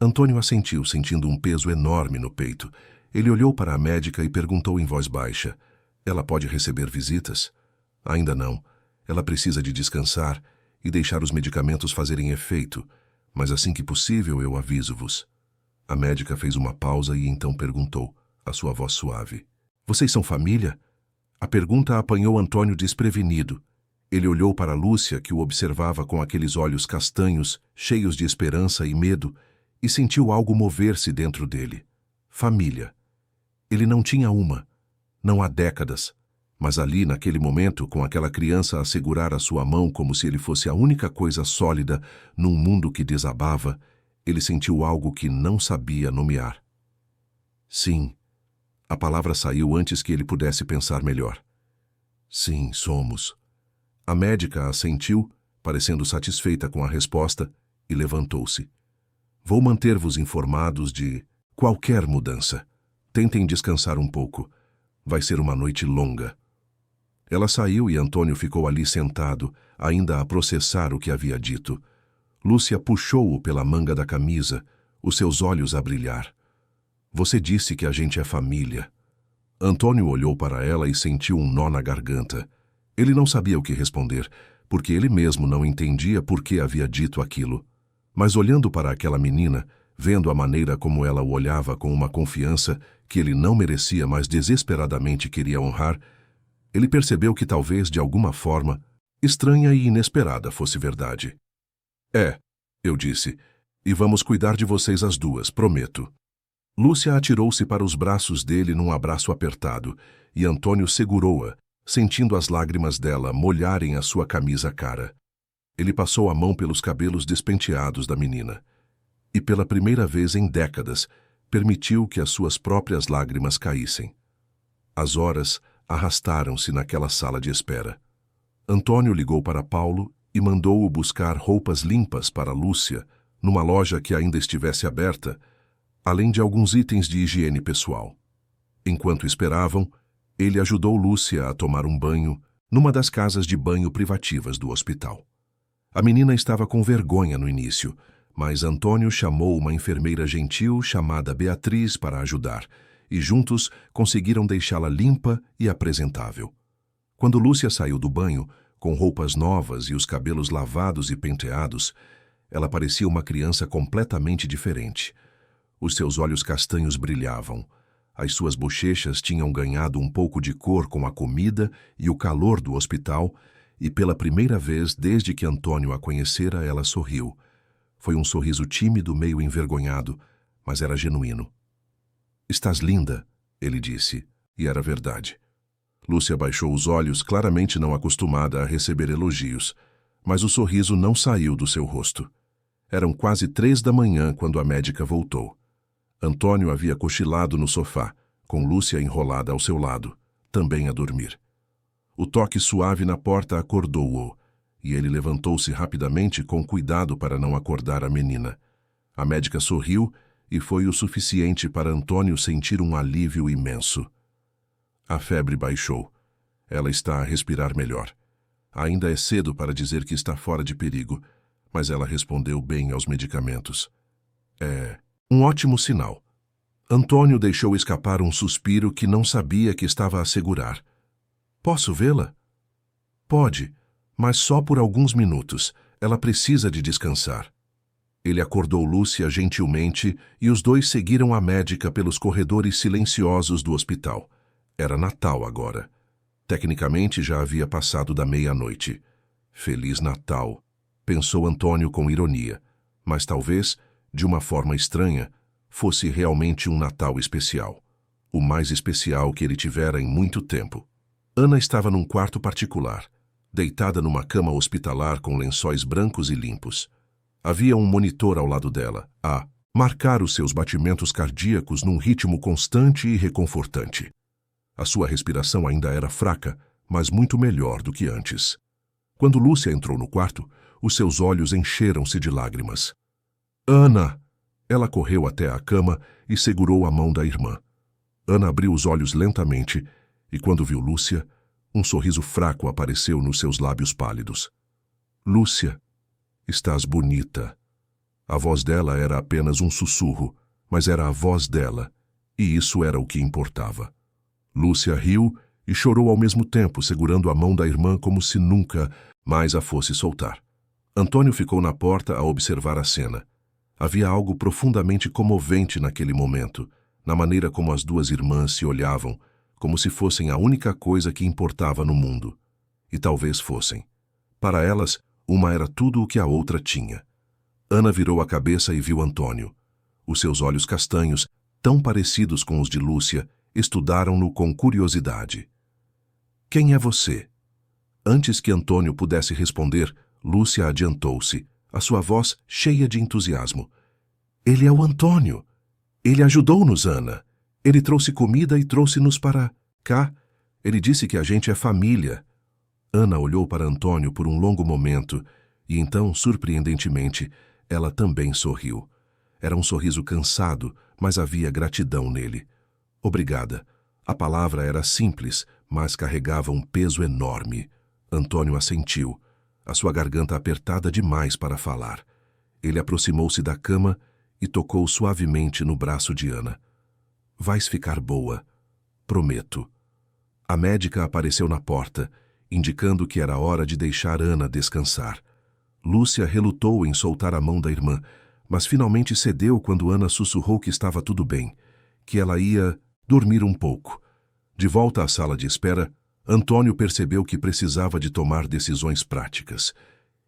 Antônio assentiu, sentindo um peso enorme no peito. Ele olhou para a médica e perguntou em voz baixa: ela pode receber visitas? Ainda não. Ela precisa de descansar e deixar os medicamentos fazerem efeito, mas assim que possível eu aviso-vos. A médica fez uma pausa e então perguntou, a sua voz suave: vocês são família? A pergunta apanhou Antônio desprevenido. Ele olhou para Lúcia, que o observava com aqueles olhos castanhos, cheios de esperança e medo, e sentiu algo mover-se dentro dele. Família. Ele não tinha uma, não há décadas, mas ali, naquele momento, com aquela criança a segurar a sua mão como se ele fosse a única coisa sólida num mundo que desabava, ele sentiu algo que não sabia nomear. Sim. A palavra saiu antes que ele pudesse pensar melhor. Sim, somos. A médica assentiu, parecendo satisfeita com a resposta, e levantou-se. Vou manter-vos informados de qualquer mudança. Tentem descansar um pouco. Vai ser uma noite longa. Ela saiu e Antônio ficou ali sentado, ainda a processar o que havia dito. Lúcia puxou-o pela manga da camisa, os seus olhos a brilhar. Você disse que a gente é família. Antônio olhou para ela e sentiu um nó na garganta. Ele não sabia o que responder, porque ele mesmo não entendia por que havia dito aquilo. Mas olhando para aquela menina, vendo a maneira como ela o olhava com uma confiança que ele não merecia, mas desesperadamente queria honrar, ele percebeu que talvez, de alguma forma, estranha e inesperada fosse verdade. Eu disse, e vamos cuidar de vocês as duas, prometo. Lúcia atirou-se para os braços dele num abraço apertado, e Antônio segurou-a, sentindo as lágrimas dela molharem a sua camisa cara. Ele passou a mão pelos cabelos despenteados da menina. E pela primeira vez em décadas, permitiu que as suas próprias lágrimas caíssem. As horas arrastaram-se naquela sala de espera. Antônio ligou para Paulo e mandou-o buscar roupas limpas para Lúcia, numa loja que ainda estivesse aberta, além de alguns itens de higiene pessoal. Enquanto esperavam, ele ajudou Lúcia a tomar um banho numa das casas de banho privativas do hospital. A menina estava com vergonha no início, mas Antônio chamou uma enfermeira gentil chamada Beatriz para ajudar, e juntos conseguiram deixá-la limpa e apresentável. Quando Lúcia saiu do banho, com roupas novas e os cabelos lavados e penteados, ela parecia uma criança completamente diferente. Os seus olhos castanhos brilhavam, as suas bochechas tinham ganhado um pouco de cor com a comida e o calor do hospital, e pela primeira vez desde que Antônio a conhecera, ela sorriu. Foi um sorriso tímido, meio envergonhado, mas era genuíno. Estás linda, ele disse, e era verdade. Lúcia baixou os olhos, claramente não acostumada a receber elogios, mas o sorriso não saiu do seu rosto. Eram quase 3 da manhã quando a médica voltou. Antônio havia cochilado no sofá, com Lúcia enrolada ao seu lado, também a dormir. O toque suave na porta acordou-o, e ele levantou-se rapidamente com cuidado para não acordar a menina. A médica sorriu e foi o suficiente para Antônio sentir um alívio imenso. A febre baixou. Ela está a respirar melhor. Ainda é cedo para dizer que está fora de perigo, mas ela respondeu bem aos medicamentos. É um ótimo sinal. Antônio deixou escapar um suspiro que não sabia que estava a segurar. Posso vê-la? Pode, mas só por alguns minutos. Ela precisa de descansar. Ele acordou Lúcia gentilmente e os dois seguiram a médica pelos corredores silenciosos do hospital. Era Natal agora. Tecnicamente já havia passado da meia-noite. Feliz Natal, pensou Antônio com ironia, mas talvez, de uma forma estranha, fosse realmente um Natal especial. O mais especial que ele tivera em muito tempo. Ana estava num quarto particular, deitada numa cama hospitalar com lençóis brancos e limpos. Havia um monitor ao lado dela, a marcar os seus batimentos cardíacos num ritmo constante e reconfortante. A sua respiração ainda era fraca, mas muito melhor do que antes. Quando Lúcia entrou no quarto, os seus olhos encheram-se de lágrimas. Ana! Ela correu até a cama e segurou a mão da irmã. Ana abriu os olhos lentamente e, quando viu Lúcia, um sorriso fraco apareceu nos seus lábios pálidos. Lúcia, estás bonita. A voz dela era apenas um sussurro, mas era a voz dela, e isso era o que importava. Lúcia riu e chorou ao mesmo tempo, segurando a mão da irmã como se nunca mais a fosse soltar. Antônio ficou na porta a observar a cena. Havia algo profundamente comovente naquele momento, na maneira como as duas irmãs se olhavam, como se fossem a única coisa que importava no mundo. E talvez fossem. Para elas, uma era tudo o que a outra tinha. Ana virou a cabeça e viu Antônio. Os seus olhos castanhos, tão parecidos com os de Lúcia, estudaram-no com curiosidade. Quem é você? Antes que Antônio pudesse responder, Lúcia adiantou-se, a sua voz cheia de entusiasmo. Ele é o Antônio. Ele ajudou-nos, Ana. Ele trouxe comida e trouxe-nos para cá. Ele disse que a gente é família. Ana olhou para Antônio por um longo momento e então, surpreendentemente, ela também sorriu. Era um sorriso cansado, mas havia gratidão nele. Obrigada. A palavra era simples, mas carregava um peso enorme. Antônio assentiu, a sua garganta apertada demais para falar. Ele aproximou-se da cama e tocou suavemente no braço de Ana. Vais ficar boa. Prometo. A médica apareceu na porta, indicando que era hora de deixar Ana descansar. Lúcia relutou em soltar a mão da irmã, mas finalmente cedeu quando Ana sussurrou que estava tudo bem, que ela ia dormir um pouco. De volta à sala de espera, Antônio percebeu que precisava de tomar decisões práticas.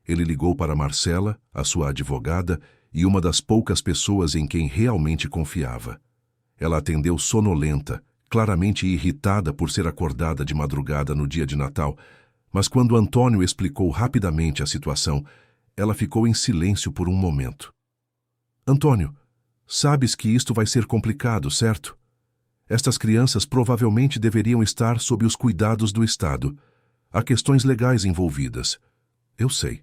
Ele ligou para Marcela, a sua advogada, e uma das poucas pessoas em quem realmente confiava. Ela atendeu sonolenta, claramente irritada por ser acordada de madrugada no dia de Natal, mas quando Antônio explicou rapidamente a situação, ela ficou em silêncio por um momento. Antônio, sabes que isto vai ser complicado, certo? Estas crianças provavelmente deveriam estar sob os cuidados do Estado. Há questões legais envolvidas. Eu sei,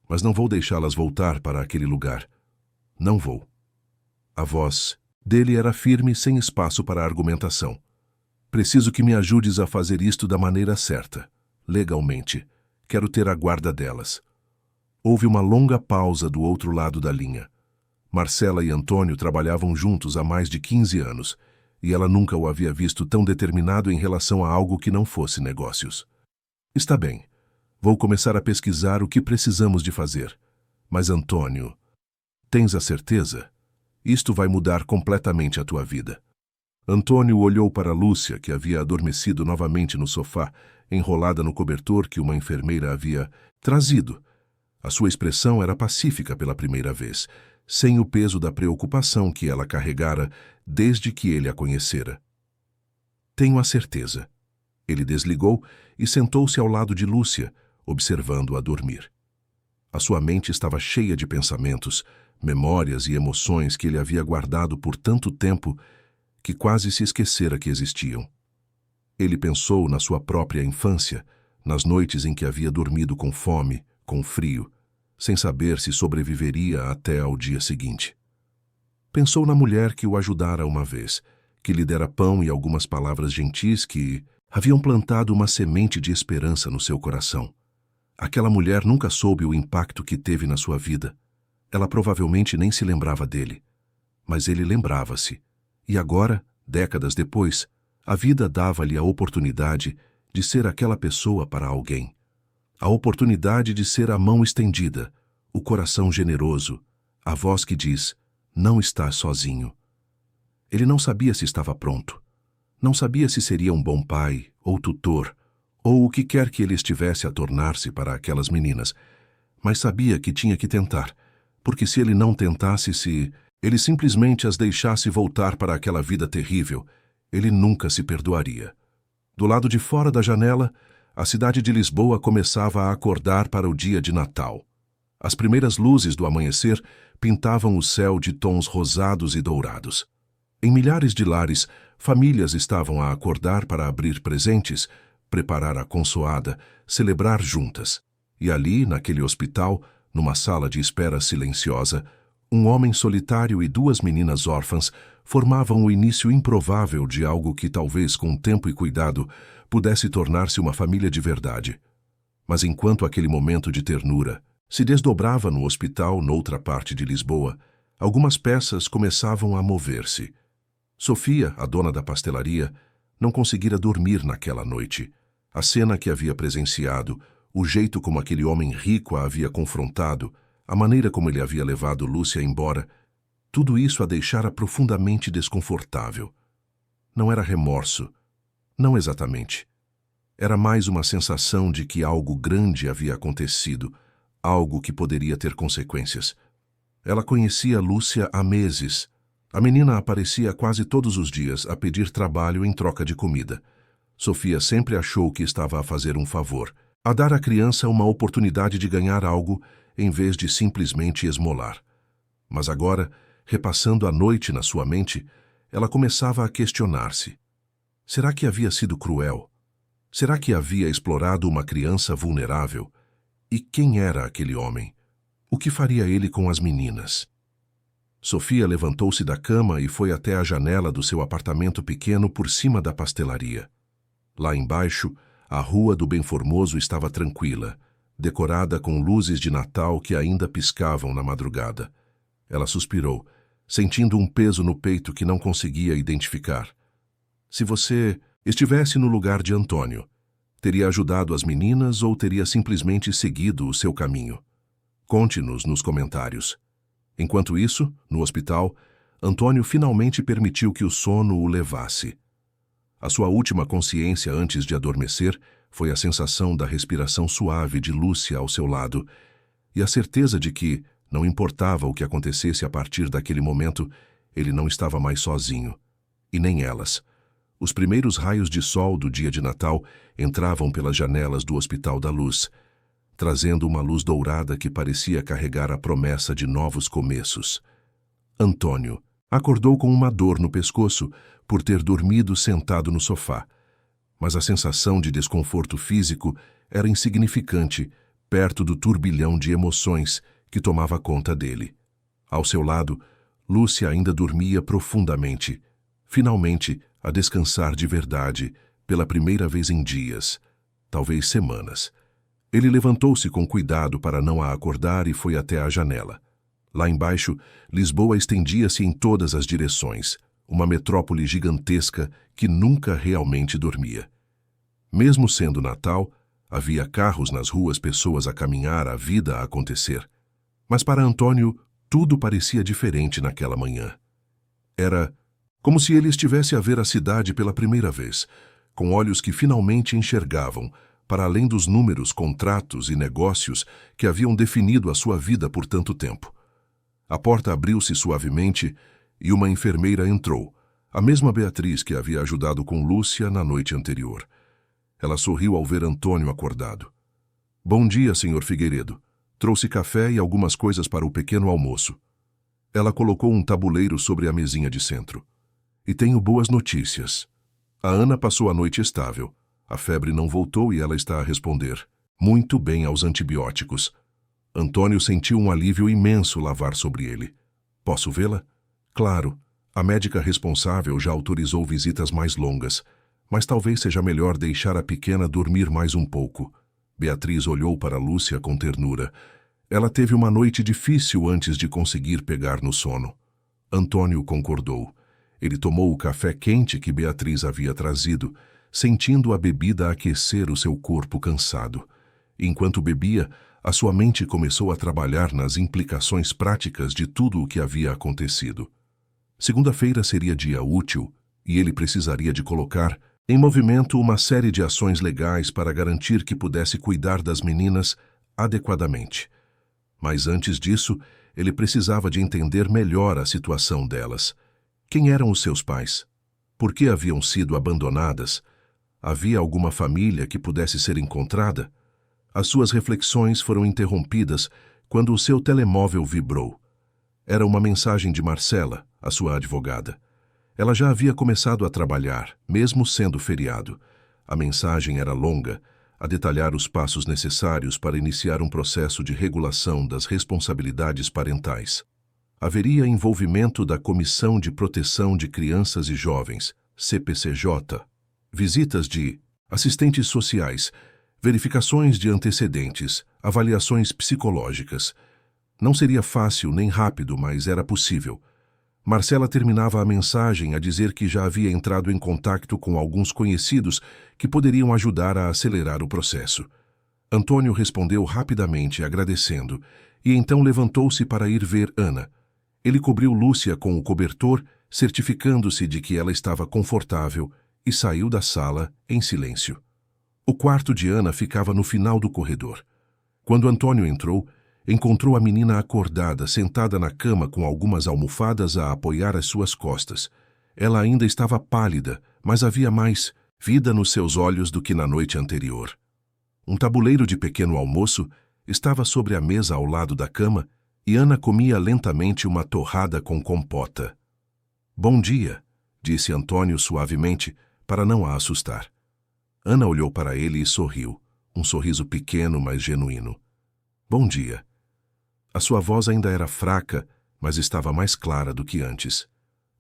mas não vou deixá-las voltar para aquele lugar. Não vou. A voz dele era firme, sem espaço para argumentação. Preciso que me ajudes a fazer isto da maneira certa. Legalmente. Quero ter a guarda delas. Houve uma longa pausa do outro lado da linha. Marcela e Antônio trabalhavam juntos há mais de 15 anos, e ela nunca o havia visto tão determinado em relação a algo que não fosse negócios. Está bem. Vou começar a pesquisar o que precisamos de fazer. Mas, Antônio, tens a certeza? Isto vai mudar completamente a tua vida. Antônio olhou para Lúcia, que havia adormecido novamente no sofá, enrolada no cobertor que uma enfermeira havia trazido. A sua expressão era pacífica pela primeira vez, sem o peso da preocupação que ela carregara desde que ele a conhecera. Tenho a certeza. Ele desligou e sentou-se ao lado de Lúcia, observando-a dormir. A sua mente estava cheia de pensamentos, memórias e emoções que ele havia guardado por tanto tempo que quase se esquecera que existiam. Ele pensou na sua própria infância, nas noites em que havia dormido com fome, com frio, sem saber se sobreviveria até ao dia seguinte. Pensou na mulher que o ajudara uma vez, que lhe dera pão e algumas palavras gentis que haviam plantado uma semente de esperança no seu coração. Aquela mulher nunca soube o impacto que teve na sua vida. Ela provavelmente nem se lembrava dele. Mas ele lembrava-se. E agora, décadas depois, a vida dava-lhe a oportunidade de ser aquela pessoa para alguém. A oportunidade de ser a mão estendida, o coração generoso, a voz que diz, não estás sozinho. Ele não sabia se estava pronto. Não sabia se seria um bom pai, ou tutor, ou o que quer que ele estivesse a tornar-se para aquelas meninas, mas sabia que tinha que tentar, porque se ele não tentasse, se ele simplesmente as deixasse voltar para aquela vida terrível, ele nunca se perdoaria. Do lado de fora da janela, a cidade de Lisboa começava a acordar para o dia de Natal. As primeiras luzes do amanhecer pintavam o céu de tons rosados e dourados. Em milhares de lares, famílias estavam a acordar para abrir presentes, preparar a consoada, celebrar juntas. E ali, naquele hospital, numa sala de espera silenciosa, um homem solitário e duas meninas órfãs formavam o início improvável de algo que talvez, com tempo e cuidado, pudesse tornar-se uma família de verdade. Mas enquanto aquele momento de ternura, Se desdobrava no hospital, noutra parte de Lisboa, algumas peças começavam a mover-se. Sofia, a dona da pastelaria, não conseguira dormir naquela noite. A cena que havia presenciado, o jeito como aquele homem rico a havia confrontado, a maneira como ele havia levado Lúcia embora, tudo isso a deixara profundamente desconfortável. Não era remorso. Não exatamente. Era mais uma sensação de que algo grande havia acontecido, algo que poderia ter consequências. Ela conhecia Lúcia há meses. A menina aparecia quase todos os dias a pedir trabalho em troca de comida. Sofia sempre achou que estava a fazer um favor, a dar à criança uma oportunidade de ganhar algo em vez de simplesmente esmolar. Mas agora, repassando a noite na sua mente, ela começava a questionar-se. Será que havia sido cruel? Será que havia explorado uma criança vulnerável? E quem era aquele homem? O que faria ele com as meninas? Sofia levantou-se da cama e foi até a janela do seu apartamento pequeno por cima da pastelaria. Lá embaixo, a rua do Bem Formoso estava tranquila, decorada com luzes de Natal que ainda piscavam na madrugada. Ela suspirou, sentindo um peso no peito que não conseguia identificar. Se você estivesse no lugar de Antônio, teria ajudado as meninas ou teria simplesmente seguido o seu caminho? Conte-nos nos comentários. Enquanto isso, no hospital, Antônio finalmente permitiu que o sono o levasse. A sua última consciência antes de adormecer foi a sensação da respiração suave de Lúcia ao seu lado e a certeza de que, não importava o que acontecesse a partir daquele momento, ele não estava mais sozinho, e nem elas. Os primeiros raios de sol do dia de Natal entravam pelas janelas do Hospital da Luz, trazendo uma luz dourada que parecia carregar a promessa de novos começos. Antônio acordou com uma dor no pescoço por ter dormido sentado no sofá, mas a sensação de desconforto físico era insignificante perto do turbilhão de emoções que tomava conta dele. Ao seu lado, Lúcia ainda dormia profundamente, finalmente a descansar de verdade, pela primeira vez em dias, talvez semanas. Ele levantou-se com cuidado para não a acordar e foi até a janela. Lá embaixo, Lisboa estendia-se em todas as direções, uma metrópole gigantesca que nunca realmente dormia. Mesmo sendo Natal, havia carros nas ruas, pessoas a caminhar, a vida a acontecer. Mas para Antônio, tudo parecia diferente naquela manhã. Era como se ele estivesse a ver a cidade pela primeira vez, com olhos que finalmente enxergavam, para além dos números, contratos e negócios que haviam definido a sua vida por tanto tempo. A porta abriu-se suavemente e uma enfermeira entrou, a mesma Beatriz que havia ajudado com Lúcia na noite anterior. Ela sorriu ao ver Antônio acordado. "Bom dia, Sr. Figueiredo. Trouxe café e algumas coisas para o pequeno almoço." Ela colocou um tabuleiro sobre a mesinha de centro. "E tenho boas notícias. A Ana passou a noite estável. A febre não voltou e ela está a responder muito bem aos antibióticos." Antônio sentiu um alívio imenso lavar sobre ele. "Posso vê-la?" "Claro. A médica responsável já autorizou visitas mais longas, mas talvez seja melhor deixar a pequena dormir mais um pouco." Beatriz olhou para Lúcia com ternura. Ela teve uma noite difícil antes de conseguir pegar no sono. Antônio concordou. Ele tomou o café quente que Beatriz havia trazido, sentindo a bebida aquecer o seu corpo cansado. Enquanto bebia, a sua mente começou a trabalhar nas implicações práticas de tudo o que havia acontecido. Segunda-feira seria dia útil e ele precisaria de colocar em movimento uma série de ações legais para garantir que pudesse cuidar das meninas adequadamente. Mas antes disso, ele precisava de entender melhor a situação delas. Quem eram os seus pais? Por que haviam sido abandonadas? Havia alguma família que pudesse ser encontrada? As suas reflexões foram interrompidas quando o seu telemóvel vibrou. Era uma mensagem de Marcela, a sua advogada. Ela já havia começado a trabalhar, mesmo sendo feriado. A mensagem era longa, a detalhar os passos necessários para iniciar um processo de regulação das responsabilidades parentais. Haveria envolvimento da Comissão de Proteção de Crianças e Jovens, CPCJ, visitas de assistentes sociais, verificações de antecedentes, avaliações psicológicas. Não seria fácil nem rápido, mas era possível. Marcela terminava a mensagem a dizer que já havia entrado em contato com alguns conhecidos que poderiam ajudar a acelerar o processo. Antônio respondeu rapidamente, agradecendo, e então levantou-se para ir ver Ana. Ele cobriu Lúcia com o cobertor, certificando-se de que ela estava confortável, e saiu da sala em silêncio. O quarto de Ana ficava no final do corredor. Quando Antônio entrou, encontrou a menina acordada, sentada na cama com algumas almofadas a apoiar as suas costas. Ela ainda estava pálida, mas havia mais vida nos seus olhos do que na noite anterior. Um tabuleiro de pequeno almoço estava sobre a mesa ao lado da cama e Ana comia lentamente uma torrada com compota. "Bom dia", disse Antônio suavemente, para não a assustar. Ana olhou para ele e sorriu, um sorriso pequeno, mas genuíno. "Bom dia." A sua voz ainda era fraca, mas estava mais clara do que antes.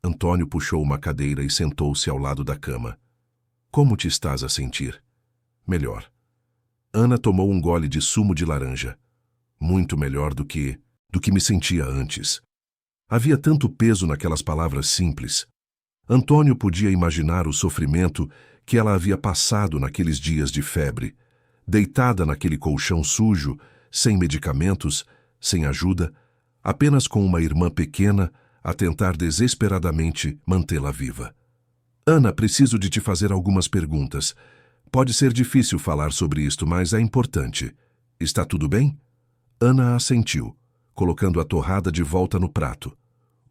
Antônio puxou uma cadeira e sentou-se ao lado da cama. "Como te estás a sentir?" "Melhor." Ana tomou um gole de sumo de laranja. "Muito melhor do que me sentia antes." Havia tanto peso naquelas palavras simples. Antônio podia imaginar o sofrimento que ela havia passado naqueles dias de febre, deitada naquele colchão sujo, sem medicamentos, sem ajuda, apenas com uma irmã pequena a tentar desesperadamente mantê-la viva. "Ana, preciso de te fazer algumas perguntas. Pode ser difícil falar sobre isto, mas é importante. Está tudo bem?" Ana assentiu, colocando a torrada de volta no prato.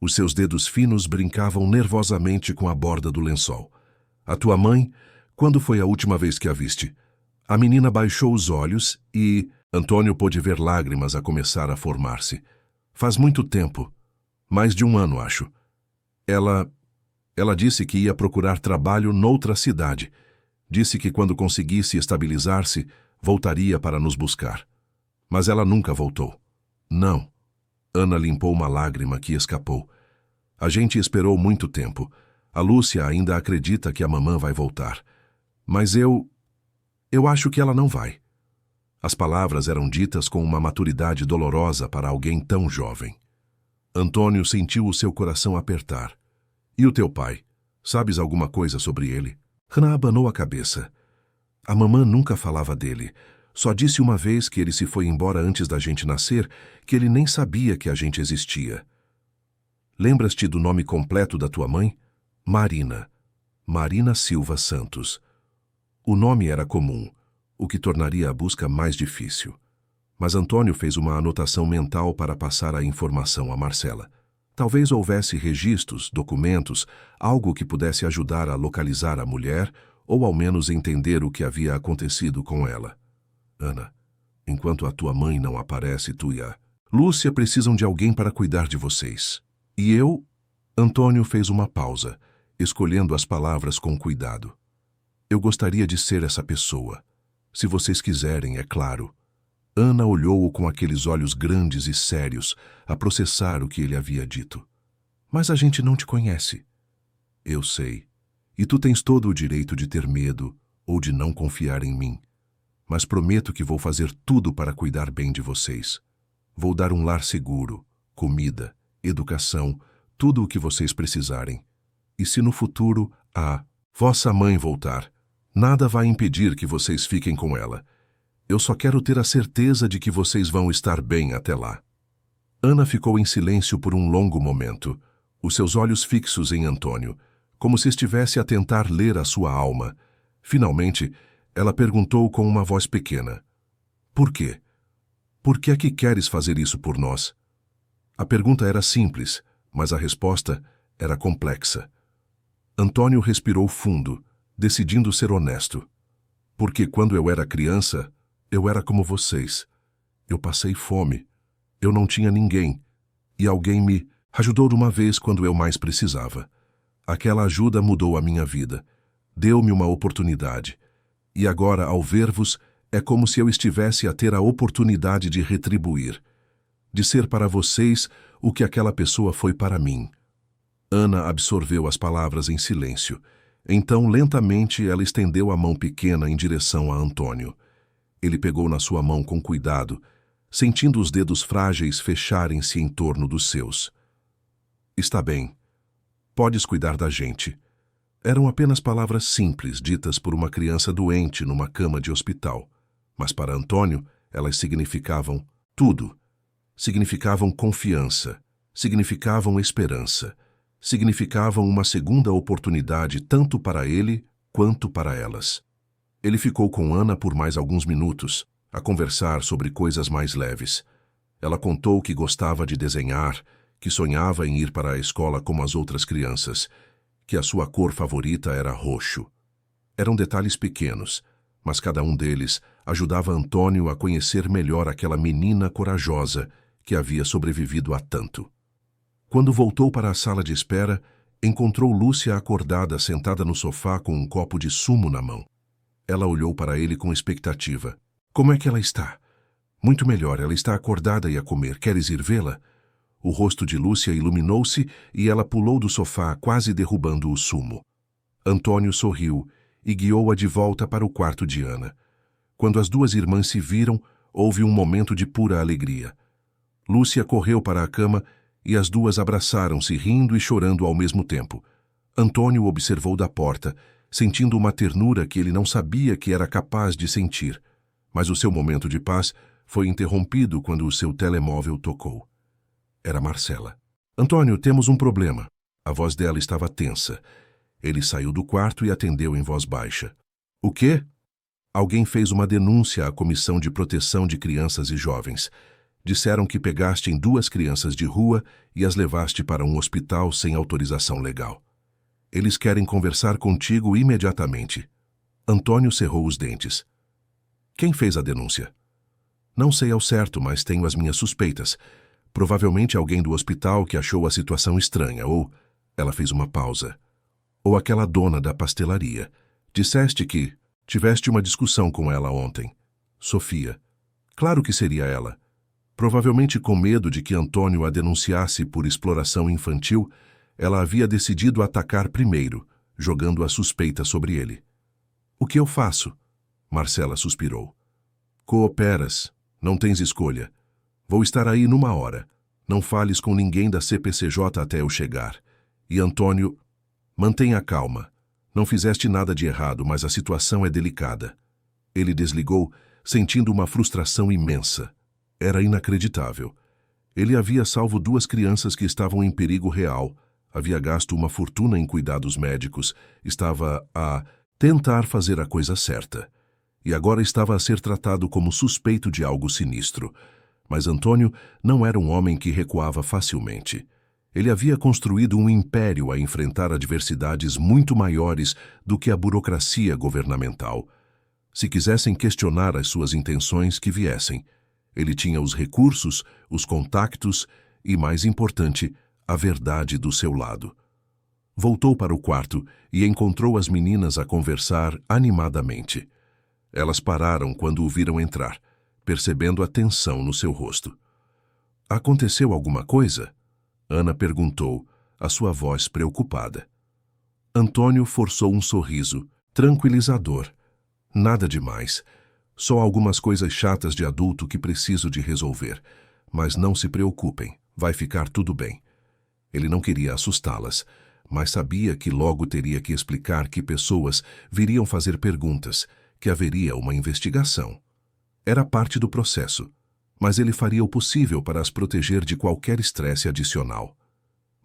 Os seus dedos finos brincavam nervosamente com a borda do lençol. "A tua mãe? Quando foi a última vez que a viste?" A menina baixou os olhos e Antônio pôde ver lágrimas a começar a formar-se. "Faz muito tempo. Mais de 1 ano, acho. Ela disse que ia procurar trabalho noutra cidade. Disse que quando conseguisse estabilizar-se, voltaria para nos buscar. Mas ela nunca voltou." "Não." Ana limpou uma lágrima que escapou. "A gente esperou muito tempo. A Lúcia ainda acredita que a mamã vai voltar. Mas eu acho que ela não vai." As palavras eram ditas com uma maturidade dolorosa para alguém tão jovem. Antônio sentiu o seu coração apertar. "E o teu pai? Sabes alguma coisa sobre ele?" Ana abanou a cabeça. "A mamã nunca falava dele. Só disse uma vez que ele se foi embora antes da gente nascer, que ele nem sabia que a gente existia." "Lembras-te do nome completo da tua mãe?" "Marina. Marina Silva Santos." O nome era comum, o que tornaria a busca mais difícil. Mas Antônio fez uma anotação mental para passar a informação a Marcela. Talvez houvesse registros, documentos, algo que pudesse ajudar a localizar a mulher ou ao menos entender o que havia acontecido com ela. "Ana, enquanto a tua mãe não aparece, tu e a Lúcia precisam de alguém para cuidar de vocês. E eu..." Antônio fez uma pausa, escolhendo as palavras com cuidado. "Eu gostaria de ser essa pessoa. Se vocês quiserem, é claro." Ana olhou-o com aqueles olhos grandes e sérios, a processar o que ele havia dito. "Mas a gente não te conhece." "Eu sei. E tu tens todo o direito de ter medo ou de não confiar em mim. Mas prometo que vou fazer tudo para cuidar bem de vocês. Vou dar um lar seguro, comida, educação, tudo o que vocês precisarem. E se no futuro a vossa mãe voltar, nada vai impedir que vocês fiquem com ela. Eu só quero ter a certeza de que vocês vão estar bem até lá." Ana ficou em silêncio por um longo momento, os seus olhos fixos em Antônio, como se estivesse a tentar ler a sua alma. Finalmente, ela perguntou com uma voz pequena: "Por quê? Por que é que queres fazer isso por nós?" A pergunta era simples, mas a resposta era complexa. Antônio respirou fundo, decidindo ser honesto. "Porque quando eu era criança, eu era como vocês. Eu passei fome. Eu não tinha ninguém. E alguém me ajudou de uma vez quando eu mais precisava. Aquela ajuda mudou a minha vida. Deu-me uma oportunidade. E agora, ao ver-vos, é como se eu estivesse a ter a oportunidade de retribuir. De ser para vocês o que aquela pessoa foi para mim." Ana absorveu as palavras em silêncio. Então, lentamente, ela estendeu a mão pequena em direção a Antônio. Ele pegou na sua mão com cuidado, sentindo os dedos frágeis fecharem-se em torno dos seus. Está bem. Podes cuidar da gente. Eram apenas palavras simples ditas por uma criança doente numa cama de hospital. Mas para Antônio, elas significavam tudo. Significavam confiança, significavam esperança, significavam uma segunda oportunidade tanto para ele quanto para elas. Ele ficou com Ana por mais alguns minutos, a conversar sobre coisas mais leves. Ela contou que gostava de desenhar, que sonhava em ir para a escola como as outras crianças, que a sua cor favorita era roxo. Eram detalhes pequenos, mas cada um deles ajudava Antônio a conhecer melhor aquela menina corajosa que havia sobrevivido a tanto. Quando voltou para a sala de espera, encontrou Lúcia acordada sentada no sofá com um copo de sumo na mão. Ela olhou para ele com expectativa. Como é que ela está? Muito melhor, ela está acordada e a comer. Queres ir vê-la? O rosto de Lúcia iluminou-se e ela pulou do sofá, quase derrubando o sumo. Antônio sorriu e guiou-a de volta para o quarto de Ana. Quando as duas irmãs se viram, houve um momento de pura alegria. Lúcia correu para a cama e as duas abraçaram-se, rindo e chorando ao mesmo tempo. Antônio observou da porta, sentindo uma ternura que ele não sabia que era capaz de sentir. Mas o seu momento de paz foi interrompido quando o seu telemóvel tocou. Era Marcela. Antônio, temos um problema. A voz dela estava tensa. Ele saiu do quarto e atendeu em voz baixa. O quê? Alguém fez uma denúncia à Comissão de Proteção de Crianças e Jovens. Disseram que pegaste em 2 crianças de rua e as levaste para um hospital sem autorização legal. Eles querem conversar contigo imediatamente. Antônio cerrou os dentes. Quem fez a denúncia? Não sei ao certo, mas tenho as minhas suspeitas. Provavelmente alguém do hospital que achou a situação estranha, ou... Ela fez uma pausa. Ou aquela dona da pastelaria. Disseste que tiveste uma discussão com ela ontem. Sofia. Claro que seria ela. Provavelmente com medo de que Antônio a denunciasse por exploração infantil, ela havia decidido atacar primeiro, jogando a suspeita sobre ele. O que eu faço? Marcela suspirou. Cooperas. Não tens escolha. Vou estar aí numa hora. Não fales com ninguém da CPCJ até eu chegar. E Antônio, mantenha calma. Não fizeste nada de errado, mas a situação é delicada. Ele desligou, sentindo uma frustração imensa. Era inacreditável. Ele havia salvo 2 crianças que estavam em perigo real, havia gasto uma fortuna em cuidados médicos, estava a tentar fazer a coisa certa. E agora estava a ser tratado como suspeito de algo sinistro. Mas Antônio não era um homem que recuava facilmente. Ele havia construído um império a enfrentar adversidades muito maiores do que a burocracia governamental. Se quisessem questionar as suas intenções, que viessem. Ele tinha os recursos, os contactos e, mais importante, a verdade do seu lado. Voltou para o quarto e encontrou as meninas a conversar animadamente. Elas pararam quando o viram entrar, percebendo a tensão no seu rosto. Aconteceu alguma coisa? Ana perguntou, a sua voz preocupada. Antônio forçou um sorriso, tranquilizador. Nada demais. Só algumas coisas chatas de adulto que preciso de resolver. Mas não se preocupem, vai ficar tudo bem. Ele não queria assustá-las, mas sabia que logo teria que explicar que pessoas viriam fazer perguntas, que haveria uma investigação. Era parte do processo, mas ele faria o possível para as proteger de qualquer estresse adicional.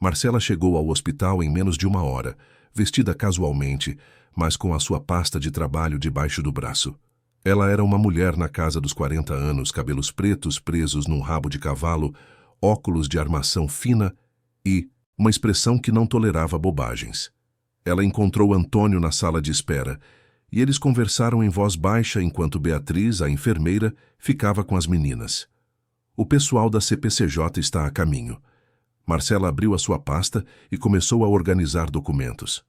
Marcela chegou ao hospital em menos de 1 hora, vestida casualmente, mas com a sua pasta de trabalho debaixo do braço. Ela era uma mulher na casa dos 40 anos, cabelos pretos presos num rabo de cavalo, óculos de armação fina e uma expressão que não tolerava bobagens. Ela encontrou Antônio na sala de espera e eles conversaram em voz baixa enquanto Beatriz, a enfermeira, ficava com as meninas. O pessoal da CPCJ está a caminho. Marcela abriu a sua pasta e começou a organizar documentos.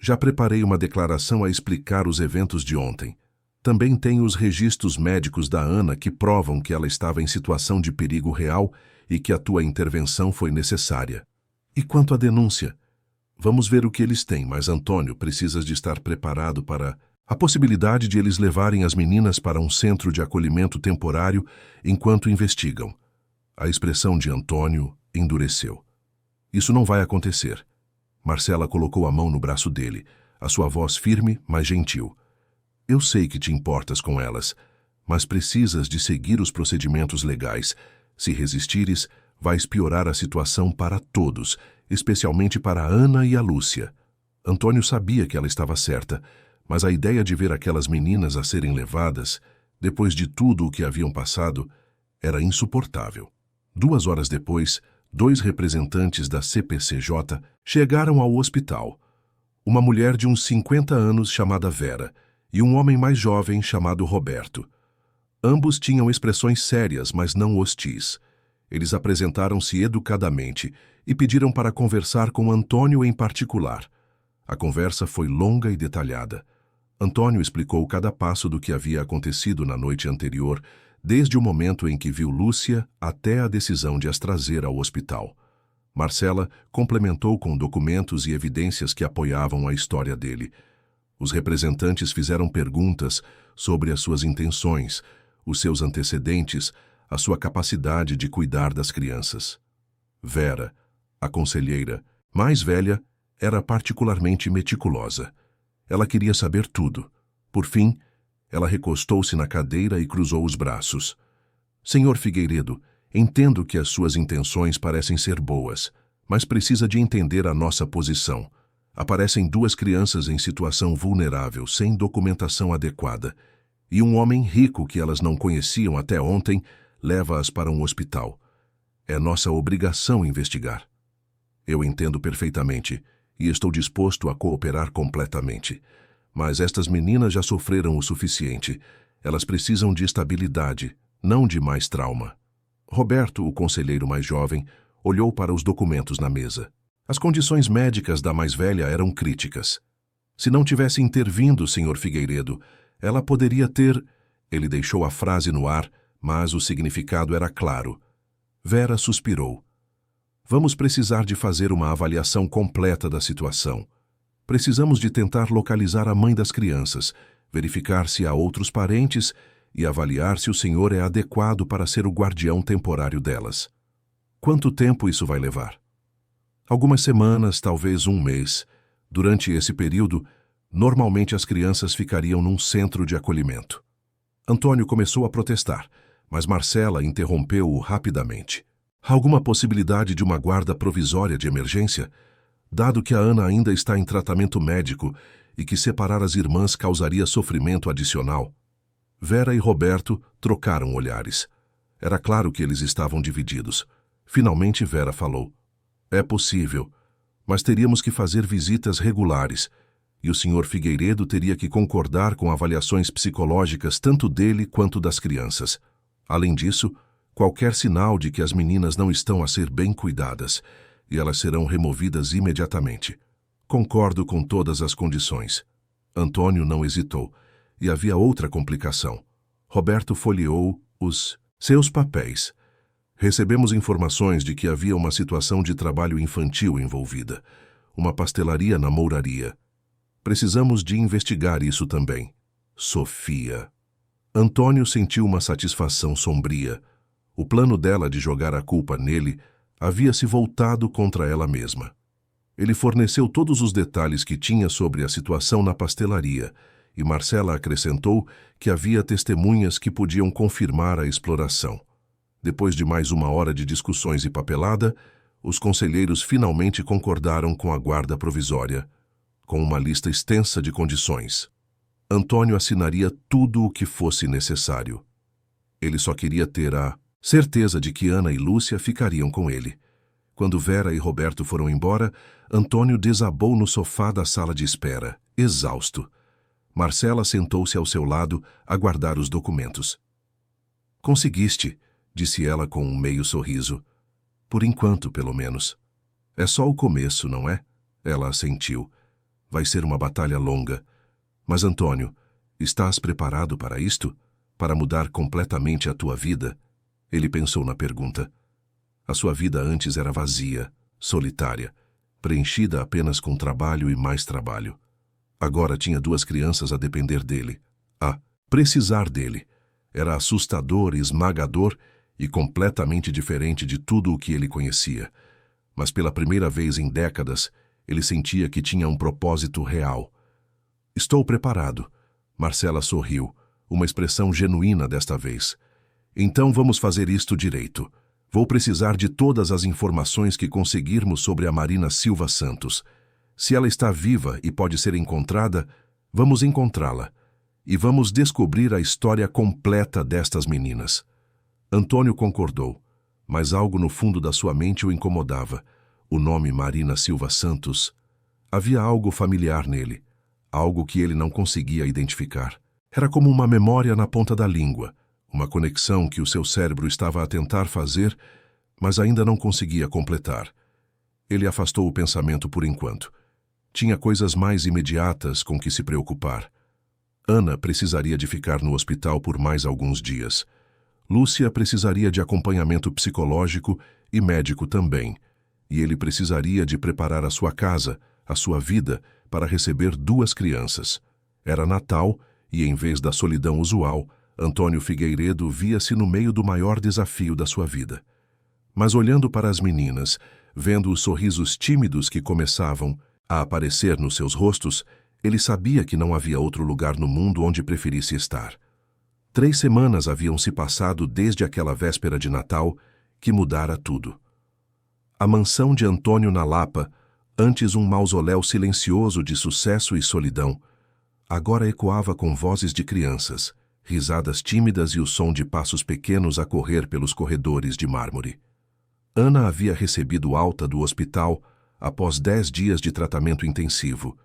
Já preparei uma declaração a explicar os eventos de ontem. Também tenho os registros médicos da Ana que provam que ela estava em situação de perigo real e que a tua intervenção foi necessária. E quanto à denúncia? Vamos ver o que eles têm, mas Antônio, precisas de estar preparado para A possibilidade de eles levarem as meninas para um centro de acolhimento temporário enquanto investigam. A expressão de Antônio endureceu. Isso não vai acontecer. Marcela colocou a mão no braço dele, a sua voz firme, mas gentil. Eu sei que te importas com elas, mas precisas de seguir os procedimentos legais. Se resistires, vais piorar a situação para todos, especialmente para a Ana e a Lúcia. Antônio sabia que ela estava certa, mas a ideia de ver aquelas meninas a serem levadas, depois de tudo o que haviam passado, era insuportável. 2 horas depois, 2 representantes da CPCJ chegaram ao hospital. Uma mulher de uns 50 anos chamada Vera e um homem mais jovem chamado Roberto. Ambos tinham expressões sérias, mas não hostis. Eles apresentaram-se educadamente e pediram para conversar com Antônio em particular. A conversa foi longa e detalhada. Antônio explicou cada passo do que havia acontecido na noite anterior, desde o momento em que viu Lúcia até a decisão de as trazer ao hospital. Marcela complementou com documentos e evidências que apoiavam a história dele. Os representantes fizeram perguntas sobre as suas intenções, os seus antecedentes, a sua capacidade de cuidar das crianças. Vera, a conselheira, mais velha, era particularmente meticulosa. Ela queria saber tudo. Por fim, ela recostou-se na cadeira e cruzou os braços. Senhor Figueiredo, entendo que as suas intenções parecem ser boas, mas precisa de entender a nossa posição. Aparecem 2 crianças em situação vulnerável, sem documentação adequada, e um homem rico que elas não conheciam até ontem leva-as para um hospital. É nossa obrigação investigar. Eu entendo perfeitamente e estou disposto a cooperar completamente. Mas estas meninas já sofreram o suficiente. Elas precisam de estabilidade, não de mais trauma. Roberto, o conselheiro mais jovem, olhou para os documentos na mesa. As condições médicas da mais velha eram críticas. Se não tivesse intervindo, Sr. Figueiredo, ela poderia ter... Ele deixou a frase no ar, mas o significado era claro. Vera suspirou. Vamos precisar de fazer uma avaliação completa da situação. Precisamos de tentar localizar a mãe das crianças, verificar se há outros parentes e avaliar se o senhor é adequado para ser o guardião temporário delas. Quanto tempo isso vai levar? Algumas semanas, talvez 1 mês. Durante esse período, normalmente as crianças ficariam num centro de acolhimento. Antônio começou a protestar, mas Marcela interrompeu-o rapidamente. Há alguma possibilidade de uma guarda provisória de emergência? Dado que a Ana ainda está em tratamento médico e que separar as irmãs causaria sofrimento adicional. Vera e Roberto trocaram olhares. Era claro que eles estavam divididos. Finalmente Vera falou. É possível, mas teríamos que fazer visitas regulares, e o Sr. Figueiredo teria que concordar com avaliações psicológicas tanto dele quanto das crianças. Além disso, qualquer sinal de que as meninas não estão a ser bem cuidadas, e elas serão removidas imediatamente. Concordo com todas as condições. Antônio não hesitou, e havia outra complicação. Roberto folheou os seus papéis. Recebemos informações de que havia uma situação de trabalho infantil envolvida, uma pastelaria na Mouraria. Precisamos de investigar isso também. Sofia. Antônio sentiu uma satisfação sombria. O plano dela de jogar a culpa nele havia se voltado contra ela mesma. Ele forneceu todos os detalhes que tinha sobre a situação na pastelaria, e Marcela acrescentou que havia testemunhas que podiam confirmar a exploração. Depois de mais 1 hora de discussões e papelada, os conselheiros finalmente concordaram com a guarda provisória, com uma lista extensa de condições. Antônio assinaria tudo o que fosse necessário. Ele só queria ter a certeza de que Ana e Lúcia ficariam com ele. Quando Vera e Roberto foram embora, Antônio desabou no sofá da sala de espera, exausto. Marcela sentou-se ao seu lado a guardar os documentos. Conseguiste, disse ela com um meio sorriso. Por enquanto, pelo menos. É só o começo, não é? Ela assentiu. Vai ser uma batalha longa. Mas, Antônio, estás preparado para isto? Para mudar completamente a tua vida? Ele pensou na pergunta. A sua vida antes era vazia, solitária, preenchida apenas com trabalho e mais trabalho. Agora tinha 2 crianças a depender dele, a precisar dele. Era assustador, esmagador e completamente diferente de tudo o que ele conhecia. Mas pela primeira vez em décadas, ele sentia que tinha um propósito real. Estou preparado. Marcela sorriu, uma expressão genuína desta vez. Então vamos fazer isto direito. Vou precisar de todas as informações que conseguirmos sobre a Marina Silva Santos. Se ela está viva e pode ser encontrada, vamos encontrá-la. E vamos descobrir a história completa destas meninas. Antônio concordou, mas algo no fundo da sua mente o incomodava. O nome Marina Silva Santos. Havia algo familiar nele, algo que ele não conseguia identificar. Era como uma memória na ponta da língua, uma conexão que o seu cérebro estava a tentar fazer, mas ainda não conseguia completar. Ele afastou o pensamento por enquanto. Tinha coisas mais imediatas com que se preocupar. Ana precisaria de ficar no hospital por mais alguns dias. Lúcia precisaria de acompanhamento psicológico e médico também. E ele precisaria de preparar a sua casa, a sua vida, para receber 2 crianças. Era Natal e, em vez da solidão usual, Antônio Figueiredo via-se no meio do maior desafio da sua vida. Mas olhando para as meninas, vendo os sorrisos tímidos que começavam a aparecer nos seus rostos, ele sabia que não havia outro lugar no mundo onde preferisse estar. 3 semanas haviam se passado desde aquela véspera de Natal que mudara tudo. A mansão de Antônio na Lapa, antes um mausoléu silencioso de sucesso e solidão, agora ecoava com vozes de crianças, risadas tímidas e o som de passos pequenos a correr pelos corredores de mármore. Ana havia recebido alta do hospital após 10 dias de tratamento intensivo,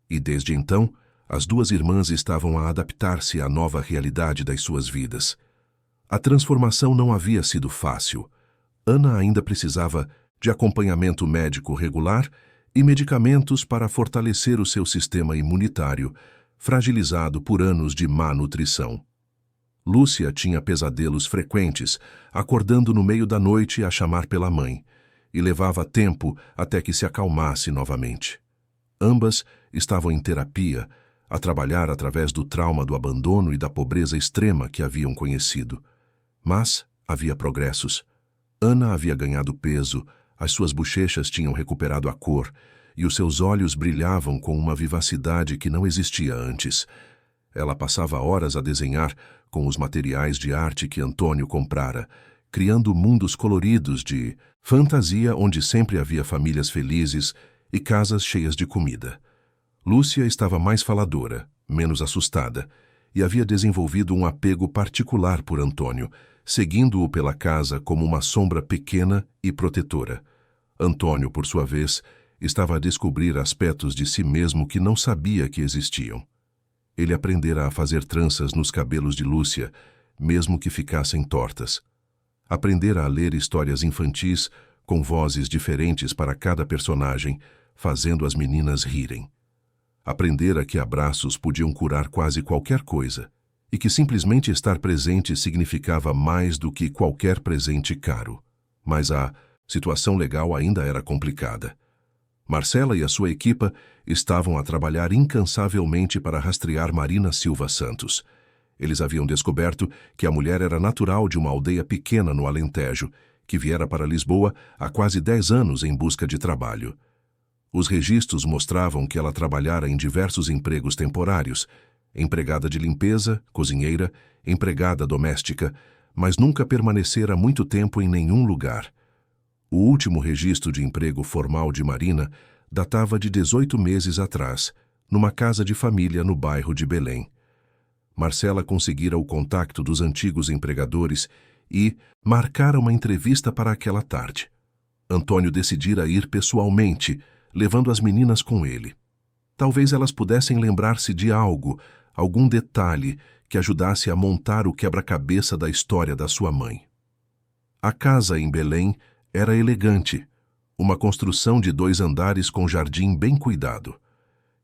e desde então as 2 irmãs estavam a adaptar-se à nova realidade das suas vidas. A transformação não havia sido fácil. Ana ainda precisava de acompanhamento médico regular e medicamentos para fortalecer o seu sistema imunitário, fragilizado por anos de má nutrição. Lúcia tinha pesadelos frequentes, acordando no meio da noite a chamar pela mãe, e levava tempo até que se acalmasse novamente. Ambas estavam em terapia, a trabalhar através do trauma do abandono e da pobreza extrema que haviam conhecido. Mas havia progressos. Ana havia ganhado peso, as suas bochechas tinham recuperado a cor e os seus olhos brilhavam com uma vivacidade que não existia antes. Ela passava horas a desenhar com os materiais de arte que Antônio comprara, criando mundos coloridos de fantasia onde sempre havia famílias felizes e casas cheias de comida. Lúcia estava mais faladora, menos assustada, e havia desenvolvido um apego particular por Antônio, seguindo-o pela casa como uma sombra pequena e protetora. Antônio, por sua vez, estava a descobrir aspectos de si mesmo que não sabia que existiam. Ele aprendera a fazer tranças nos cabelos de Lúcia, mesmo que ficassem tortas. Aprendera a ler histórias infantis com vozes diferentes para cada personagem, fazendo as meninas rirem. Aprendera que abraços podiam curar quase qualquer coisa e que simplesmente estar presente significava mais do que qualquer presente caro. Mas a situação legal ainda era complicada. Marcela e a sua equipa estavam a trabalhar incansavelmente para rastrear Marina Silva Santos. Eles haviam descoberto que a mulher era natural de uma aldeia pequena no Alentejo, que viera para Lisboa há quase 10 anos em busca de trabalho. Os registros mostravam que ela trabalhara em diversos empregos temporários, empregada de limpeza, cozinheira, empregada doméstica, mas nunca permanecera muito tempo em nenhum lugar. O último registro de emprego formal de Marina datava de 18 meses atrás, numa casa de família no bairro de Belém. Marcela conseguira o contacto dos antigos empregadores e marcara uma entrevista para aquela tarde. Antônio decidira ir pessoalmente, levando as meninas com ele. Talvez elas pudessem lembrar-se de algo, algum detalhe que ajudasse a montar o quebra-cabeça da história da sua mãe. A casa em Belém era elegante, uma construção de 2 andares com jardim bem cuidado.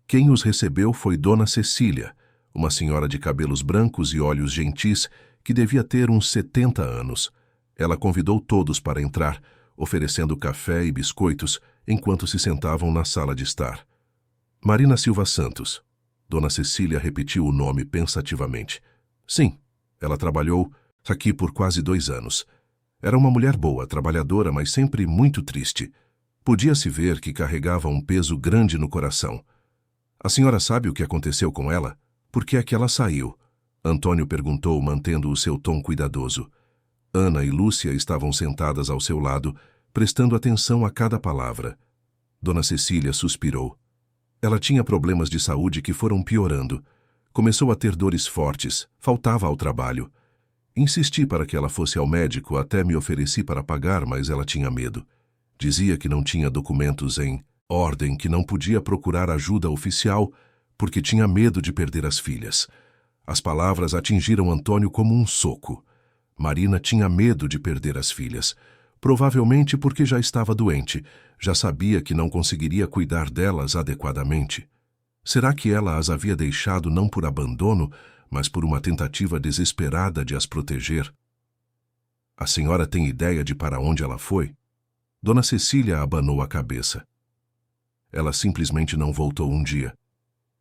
Quem os recebeu foi Dona Cecília, uma senhora de cabelos brancos e olhos gentis que devia ter uns 70 anos. Ela convidou todos para entrar, oferecendo café e biscoitos enquanto se sentavam na sala de estar. Marina Silva Santos, Dona Cecília repetiu o nome pensativamente. Sim, ela trabalhou aqui por quase 2 anos. Era uma mulher boa, trabalhadora, mas sempre muito triste. Podia-se ver que carregava um peso grande no coração. A senhora sabe o que aconteceu com ela? Por que é que ela saiu? Antônio perguntou, mantendo o seu tom cuidadoso. Ana e Lúcia estavam sentadas ao seu lado, prestando atenção a cada palavra. Dona Cecília suspirou. Ela tinha problemas de saúde que foram piorando. Começou a ter dores fortes, faltava ao trabalho. Insisti para que ela fosse ao médico, até me ofereci para pagar, mas ela tinha medo. Dizia que não tinha documentos em ordem, que não podia procurar ajuda oficial, porque tinha medo de perder as filhas. As palavras atingiram Antônio como um soco. Marina tinha medo de perder as filhas, provavelmente porque já estava doente, já sabia que não conseguiria cuidar delas adequadamente. Será que ela as havia deixado não por abandono, mas por uma tentativa desesperada de as proteger? A senhora tem ideia de para onde ela foi? Dona Cecília abanou a cabeça. Ela simplesmente não voltou um dia.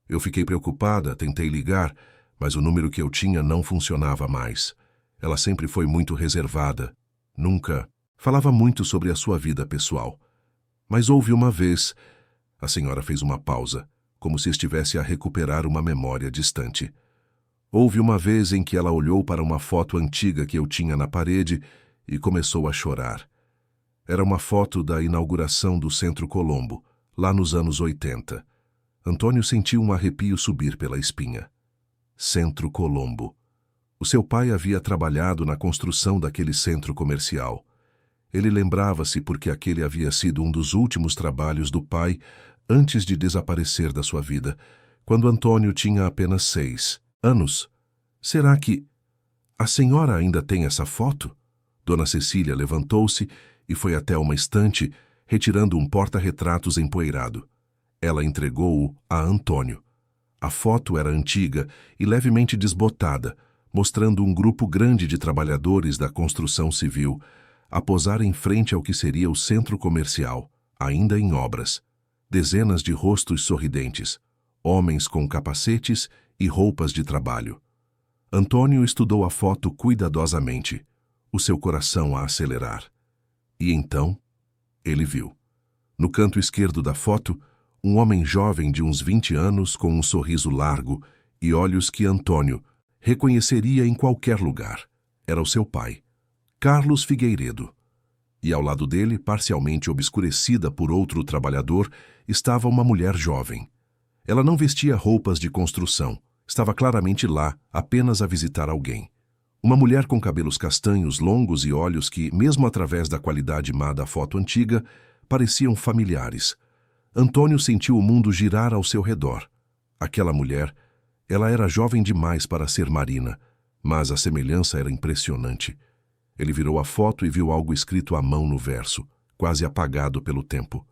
Eu fiquei preocupada, tentei ligar, mas o número que eu tinha não funcionava mais. Ela sempre foi muito reservada. Nunca falava muito sobre a sua vida pessoal. Mas houve uma vez... A senhora fez uma pausa, como se estivesse a recuperar uma memória distante. Houve uma vez em que ela olhou para uma foto antiga que eu tinha na parede e começou a chorar. Era uma foto da inauguração do Centro Colombo, lá nos anos 80. Antônio sentiu um arrepio subir pela espinha. Centro Colombo. O seu pai havia trabalhado na construção daquele centro comercial. Ele lembrava-se porque aquele havia sido um dos últimos trabalhos do pai antes de desaparecer da sua vida, quando Antônio tinha apenas 6 anos. Será que... A senhora ainda tem essa foto? Dona Cecília levantou-se e foi até uma estante, retirando um porta-retratos empoeirado. Ela entregou-o a Antônio. A foto era antiga e levemente desbotada, mostrando um grupo grande de trabalhadores da construção civil a posar em frente ao que seria o centro comercial, ainda em obras. Dezenas de rostos sorridentes, homens com capacetes e roupas de trabalho. Antônio estudou a foto cuidadosamente, o seu coração a acelerar. E então, ele viu. No canto esquerdo da foto, um homem jovem de uns 20 anos com um sorriso largo e olhos que Antônio reconheceria em qualquer lugar. Era o seu pai, Carlos Figueiredo. E ao lado dele, parcialmente obscurecida por outro trabalhador, estava uma mulher jovem. Ela não vestia roupas de construção, estava claramente lá, apenas a visitar alguém. Uma mulher com cabelos castanhos longos e olhos que, mesmo através da qualidade má da foto antiga, pareciam familiares. Antônio sentiu o mundo girar ao seu redor. Aquela mulher, ela era jovem demais para ser Marina, mas a semelhança era impressionante. Ele virou a foto e viu algo escrito à mão no verso, quase apagado pelo tempo.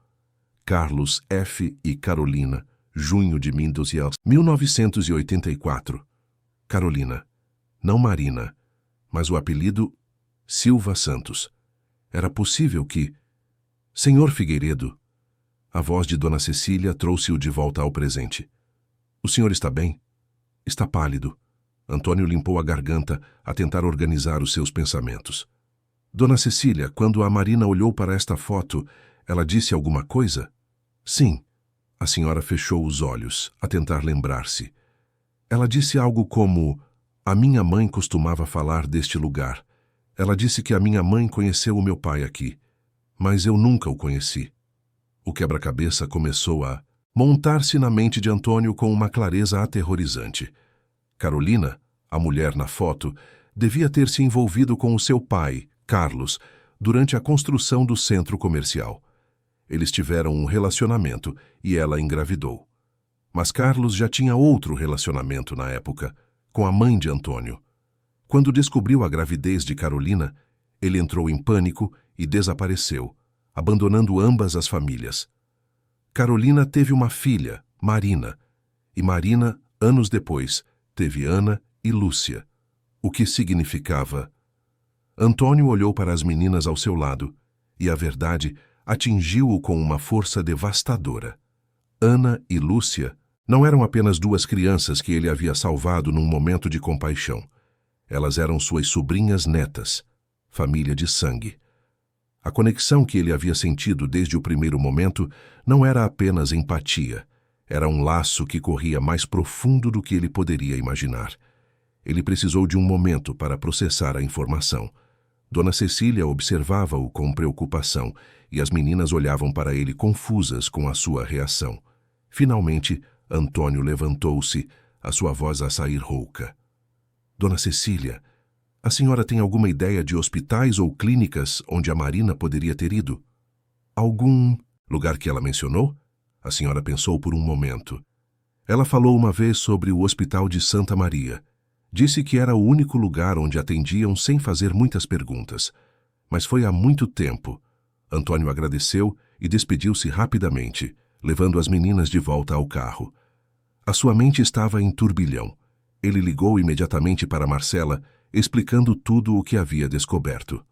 Carlos F. e Carolina, junho de 1984. Carolina, não Marina, mas o apelido Silva Santos. Era possível que... Senhor Figueiredo. A voz de Dona Cecília trouxe-o de volta ao presente. O senhor está bem? Está pálido. Antônio limpou a garganta a tentar organizar os seus pensamentos. Dona Cecília, quando a Marina olhou para esta foto, ela disse alguma coisa? Sim. A senhora fechou os olhos, a tentar lembrar-se. Ela disse algo como: a minha mãe costumava falar deste lugar. Ela disse que a minha mãe conheceu o meu pai aqui, mas eu nunca o conheci. O quebra-cabeça começou a montar-se na mente de Antônio com uma clareza aterrorizante. Carolina, a mulher na foto, devia ter se envolvido com o seu pai, Carlos, durante a construção do centro comercial. Eles tiveram um relacionamento e ela engravidou. Mas Carlos já tinha outro relacionamento na época, com a mãe de Antônio. Quando descobriu a gravidez de Carolina, ele entrou em pânico e desapareceu, abandonando ambas as famílias. Carolina teve uma filha, Marina, e Marina, anos depois, teve Ana e Lúcia, o que significava... Antônio olhou para as meninas ao seu lado, e a verdade atingiu-o com uma força devastadora. Ana e Lúcia Não eram apenas duas crianças que ele havia salvado num momento de compaixão. Elas eram suas sobrinhas netas, família de sangue. A conexão que ele havia sentido desde o primeiro momento não era apenas empatia. Era um laço que corria mais profundo do que ele poderia imaginar. Ele precisou de um momento para processar a informação. Dona Cecília observava-o com preocupação e as meninas olhavam para ele confusas com a sua reação. Finalmente, Antônio levantou-se, a sua voz a sair rouca. Dona Cecília, a senhora tem alguma ideia de hospitais ou clínicas onde a Marina poderia ter ido? Algum lugar que ela mencionou? A senhora pensou por um momento. Ela falou uma vez sobre o Hospital de Santa Maria. Disse que era o único lugar onde atendiam sem fazer muitas perguntas. Mas foi há muito tempo. Antônio agradeceu e despediu-se rapidamente, levando as meninas de volta ao carro. A sua mente estava em turbilhão. Ele ligou imediatamente para Marcela, explicando tudo o que havia descoberto.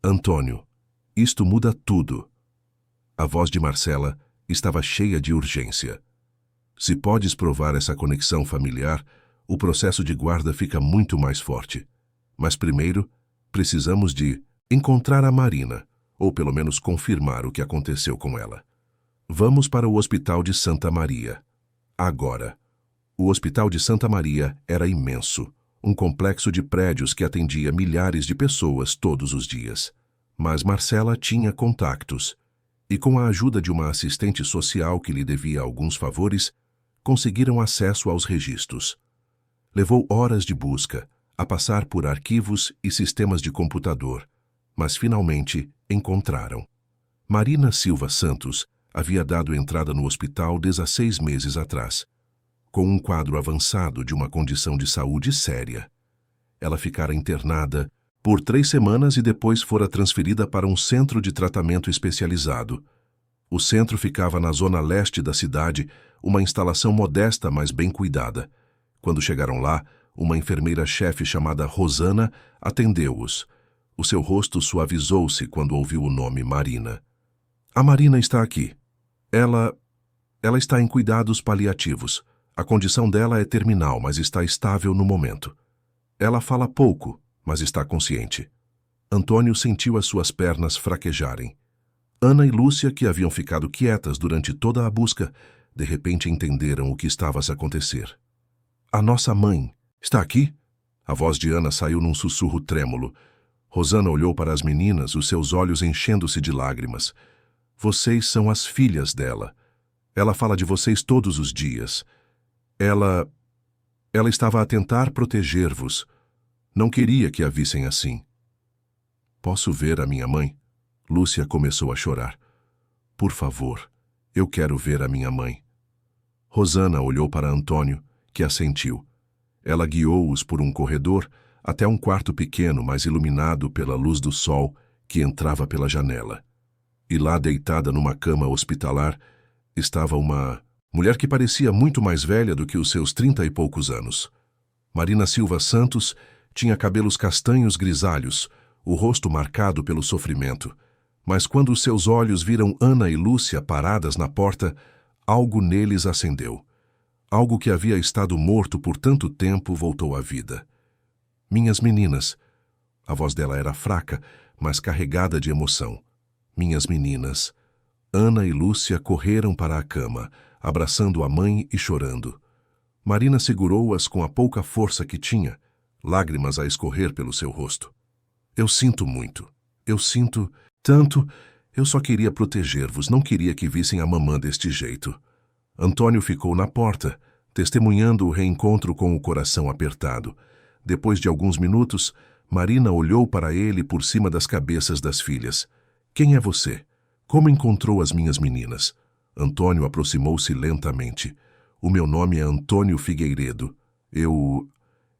Antônio, isto muda tudo. A voz de Marcela estava cheia de urgência. Se podes provar essa conexão familiar, o processo de guarda fica muito mais forte. Mas primeiro, precisamos de encontrar a Marina, ou pelo menos confirmar o que aconteceu com ela. Vamos para o Hospital de Santa Maria. Agora. O Hospital de Santa Maria era imenso, um complexo de prédios que atendia milhares de pessoas todos os dias. Mas Marcela tinha contactos, e com a ajuda de uma assistente social que lhe devia alguns favores, conseguiram acesso aos registros. Levou horas de busca, a passar por arquivos e sistemas de computador, mas finalmente encontraram. Marina Silva Santos havia dado entrada no hospital 16 meses atrás, com um quadro avançado de uma condição de saúde séria. Ela ficara internada por 3 semanas e depois fora transferida para um centro de tratamento especializado. O centro ficava na zona leste da cidade, uma instalação modesta, mas bem cuidada. Quando chegaram lá, uma enfermeira-chefe chamada Rosana atendeu-os. O seu rosto suavizou-se quando ouviu o nome Marina. A Marina está aqui. Ela está em cuidados paliativos. A condição dela é terminal, mas está estável no momento. Ela fala pouco, mas está consciente. Antônio sentiu as suas pernas fraquejarem. Ana e Lúcia, que haviam ficado quietas durante toda a busca, de repente entenderam o que estava a acontecer. A nossa mãe está aqui? A voz de Ana saiu num sussurro trêmulo. Rosana olhou para as meninas, os seus olhos enchendo-se de lágrimas. Vocês são as filhas dela. Ela fala de vocês todos os dias. Ela estava a tentar proteger-vos. Não queria que a vissem assim. Posso ver a minha mãe? Lúcia começou a chorar. Por favor, eu quero ver a minha mãe. Rosana olhou para Antônio, que assentiu. Ela guiou-os por um corredor até um quarto pequeno, mas iluminado pela luz do sol que entrava pela janela. E lá, deitada numa cama hospitalar, estava uma mulher que parecia muito mais velha do que os seus 30 e poucos anos. Marina Silva Santos tinha cabelos castanhos grisalhos, o rosto marcado pelo sofrimento. Mas quando seus olhos viram Ana e Lúcia paradas na porta, algo neles acendeu. Algo que havia estado morto por tanto tempo voltou à vida. Minhas meninas. A voz dela era fraca, mas carregada de emoção. Minhas meninas. Ana e Lúcia correram para a cama, abraçando a mãe e chorando. Marina segurou-as com a pouca força que tinha, lágrimas a escorrer pelo seu rosto. Eu sinto muito. Eu sinto tanto. Eu só queria proteger-vos, não queria que vissem a mamã deste jeito. Antônio ficou na porta, testemunhando o reencontro com o coração apertado. Depois de alguns minutos, Marina olhou para ele por cima das cabeças das filhas. Quem é você? Como encontrou as minhas meninas? Antônio aproximou-se lentamente. O meu nome é Antônio Figueiredo. Eu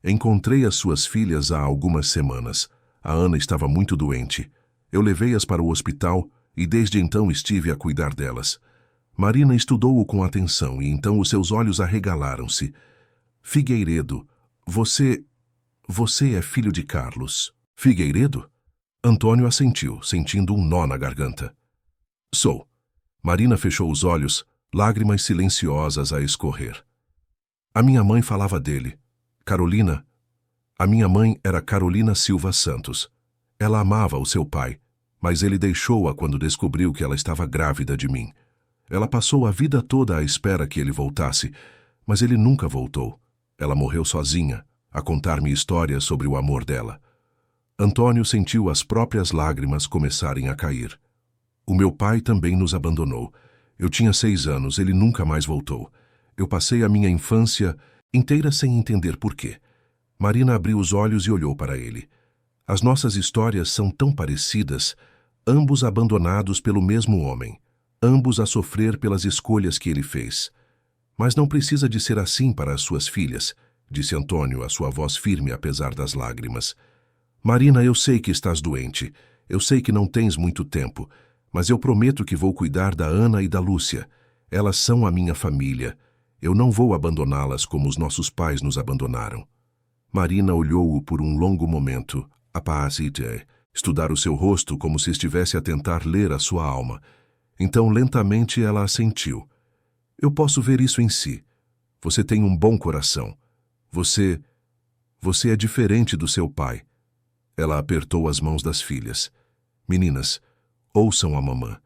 encontrei as suas filhas há algumas semanas. A Ana estava muito doente. Eu levei-as para o hospital e desde então estive a cuidar delas. Marina estudou-o com atenção e então os seus olhos arregalaram-se. Figueiredo, você é filho de Carlos. Figueiredo? Antônio assentiu, sentindo um nó na garganta. Sou. Marina fechou os olhos, lágrimas silenciosas a escorrer. A minha mãe falava dele. Carolina. A minha mãe era Carolina Silva Santos. Ela amava o seu pai, mas ele deixou-a quando descobriu que ela estava grávida de mim. Ela passou a vida toda à espera que ele voltasse, mas ele nunca voltou. Ela morreu sozinha, a contar-me histórias sobre o amor dela. Antônio sentiu as próprias lágrimas começarem a cair. O meu pai também nos abandonou. Eu tinha 6 anos, ele nunca mais voltou. Eu passei a minha infância inteira sem entender por quê. Marina abriu os olhos e olhou para ele. As nossas histórias são tão parecidas, ambos abandonados pelo mesmo homem, ambos a sofrer pelas escolhas que ele fez. Mas não precisa de ser assim para as suas filhas, disse Antônio, a sua voz firme apesar das lágrimas. Marina, eu sei que estás doente, eu sei que não tens muito tempo, mas eu prometo que vou cuidar da Ana e da Lúcia. Elas são a minha família. Eu não vou abandoná-las como os nossos pais nos abandonaram. Marina olhou-o por um longo momento, apassite, estudar o seu rosto como se estivesse a tentar ler a sua alma. Então, lentamente, ela assentiu. Eu posso ver isso em si. Você tem um bom coração. Você é diferente do seu pai. Ela apertou as mãos das filhas. Meninas, ouçam a mamã.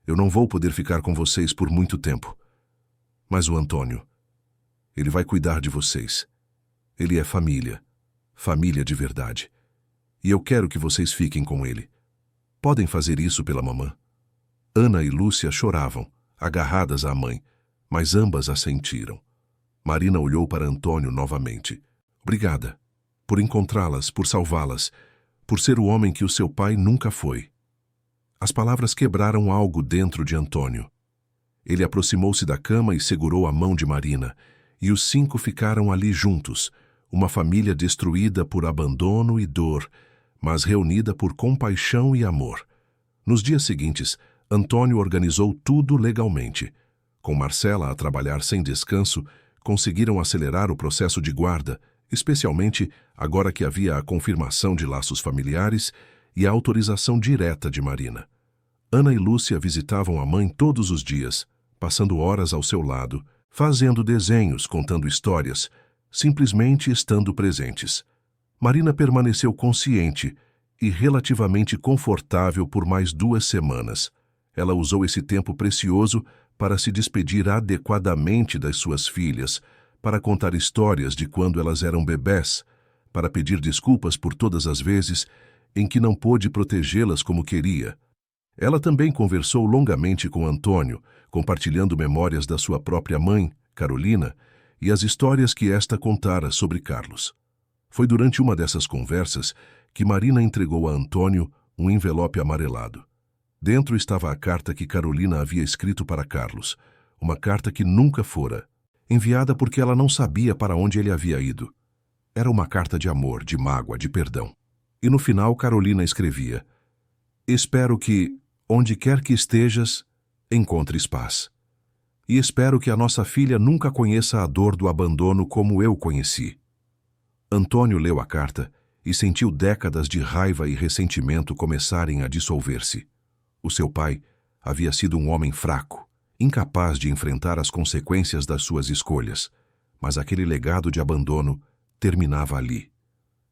Eu não vou poder ficar com vocês por muito tempo. Mas o Antônio, ele vai cuidar de vocês. Ele é família. Família de verdade. E eu quero que vocês fiquem com ele. Podem fazer isso pela mamã? Ana e Lúcia choravam, agarradas à mãe, mas ambas assentiram. Marina olhou para Antônio novamente. Obrigada. Por encontrá-las, por salvá-las, por ser o homem que o seu pai nunca foi. As palavras quebraram algo dentro de Antônio. Ele aproximou-se da cama e segurou a mão de Marina, e os 5 ficaram ali juntos, uma família destruída por abandono e dor, mas reunida por compaixão e amor. Nos dias seguintes, Antônio organizou tudo legalmente. Com Marcela a trabalhar sem descanso, conseguiram acelerar o processo de guarda, especialmente agora que havia a confirmação de laços familiares e a autorização direta de Marina. Ana e Lúcia visitavam a mãe todos os dias, passando horas ao seu lado, fazendo desenhos, contando histórias, simplesmente estando presentes. Marina permaneceu consciente e relativamente confortável por mais 2 semanas. Ela usou esse tempo precioso para se despedir adequadamente das suas filhas, para contar histórias de quando elas eram bebés, para pedir desculpas por todas as vezes em que não pôde protegê-las como queria. Ela também conversou longamente com Antônio, compartilhando memórias da sua própria mãe, Carolina, e as histórias que esta contara sobre Carlos. Foi durante uma dessas conversas que Marina entregou a Antônio um envelope amarelado. Dentro estava a carta que Carolina havia escrito para Carlos, uma carta que nunca fora, enviada porque ela não sabia para onde ele havia ido. Era uma carta de amor, de mágoa, de perdão. E no final Carolina escrevia: Espero que, onde quer que estejas, encontres paz. E espero que a nossa filha nunca conheça a dor do abandono como eu conheci. Antônio leu a carta e sentiu décadas de raiva e ressentimento começarem a dissolver-se. O seu pai havia sido um homem fraco, incapaz de enfrentar as consequências das suas escolhas, mas aquele legado de abandono terminava ali,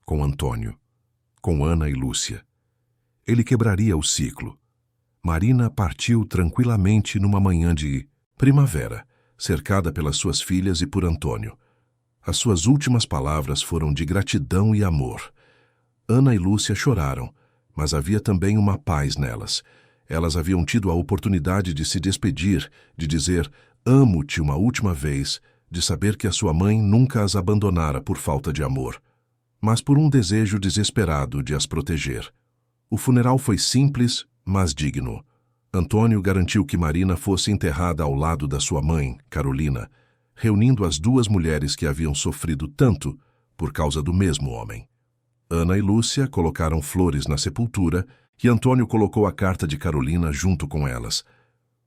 com Antônio, com Ana e Lúcia. Ele quebraria o ciclo. Marina partiu tranquilamente numa manhã de primavera, cercada pelas suas filhas e por Antônio. As suas últimas palavras foram de gratidão e amor. Ana e Lúcia choraram, mas havia também uma paz nelas. Elas haviam tido a oportunidade de se despedir, de dizer amo-te uma última vez, de saber que a sua mãe nunca as abandonara por falta de amor, mas por um desejo desesperado de as proteger. O funeral foi simples, mas digno. Antônio garantiu que Marina fosse enterrada ao lado da sua mãe, Carolina, reunindo as 2 mulheres que haviam sofrido tanto por causa do mesmo homem. Ana e Lúcia colocaram flores na sepultura e Antônio colocou a carta de Carolina junto com elas.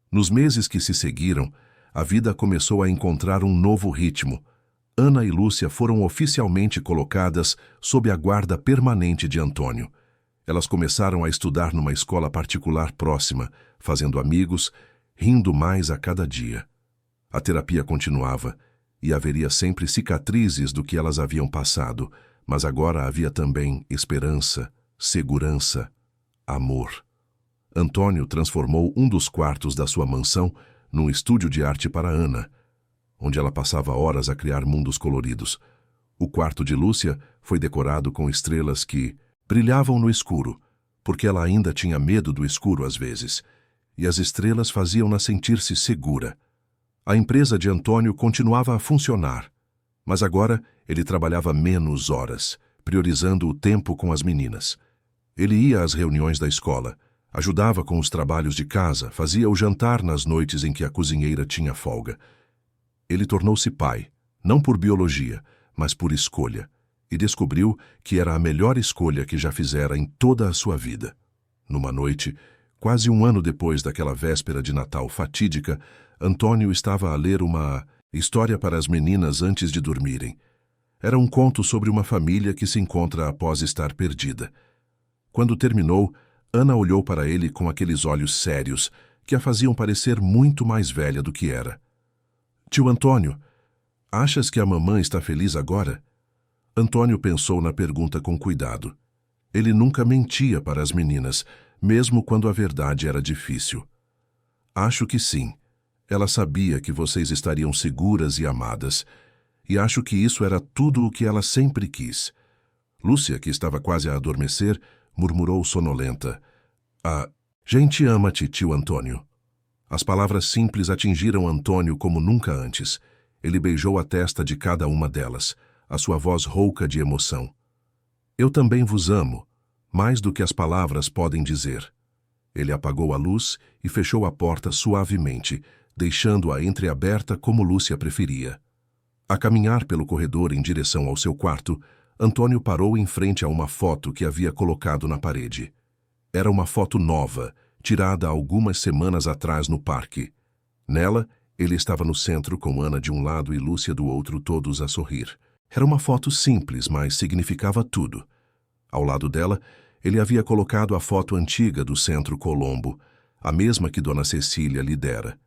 Nos meses que se seguiram, a vida começou a encontrar um novo ritmo. Ana e Lúcia foram oficialmente colocadas sob a guarda permanente de Antônio. Elas começaram a estudar numa escola particular próxima, fazendo amigos, rindo mais a cada dia. A terapia continuava, e haveria sempre cicatrizes do que elas haviam passado, mas agora havia também esperança, segurança, amor. Antônio transformou um dos quartos da sua mansão num estúdio de arte para Ana, onde ela passava horas a criar mundos coloridos. O quarto de Lúcia foi decorado com estrelas que brilhavam no escuro, porque ela ainda tinha medo do escuro às vezes, e as estrelas faziam-na sentir-se segura. A empresa de Antônio continuava a funcionar, mas agora ele trabalhava menos horas, priorizando o tempo com as meninas. Ele ia às reuniões da escola, ajudava com os trabalhos de casa, fazia o jantar nas noites em que a cozinheira tinha folga. Ele tornou-se pai, não por biologia, mas por escolha, e descobriu que era a melhor escolha que já fizera em toda a sua vida. Numa noite, quase um ano depois daquela véspera de Natal fatídica, Antônio estava a ler uma história para as meninas antes de dormirem. Era um conto sobre uma família que se encontra após estar perdida. Quando terminou, Ana olhou para ele com aqueles olhos sérios que a faziam parecer muito mais velha do que era. Tio Antônio, achas que a mamãe está feliz agora? Antônio pensou na pergunta com cuidado. Ele nunca mentia para as meninas, mesmo quando a verdade era difícil. Acho que sim. Ela sabia que vocês estariam seguras e amadas, e acho que isso era tudo o que ela sempre quis. Lúcia, que estava quase a adormecer, murmurou sonolenta. A gente ama-te, tio Antônio. As palavras simples atingiram Antônio como nunca antes. Ele beijou a testa de cada uma delas, a sua voz rouca de emoção. Eu também vos amo, mais do que as palavras podem dizer. Ele apagou a luz e fechou a porta suavemente, deixando-a entreaberta como Lúcia preferia. A caminhar pelo corredor em direção ao seu quarto, Antônio parou em frente a uma foto que havia colocado na parede. Era uma foto nova, tirada algumas semanas atrás no parque. Nela, ele estava no centro com Ana de um lado e Lúcia do outro, todos a sorrir. Era uma foto simples, mas significava tudo. Ao lado dela, ele havia colocado a foto antiga do Centro Colombo, a mesma que Dona Cecília lhe dera.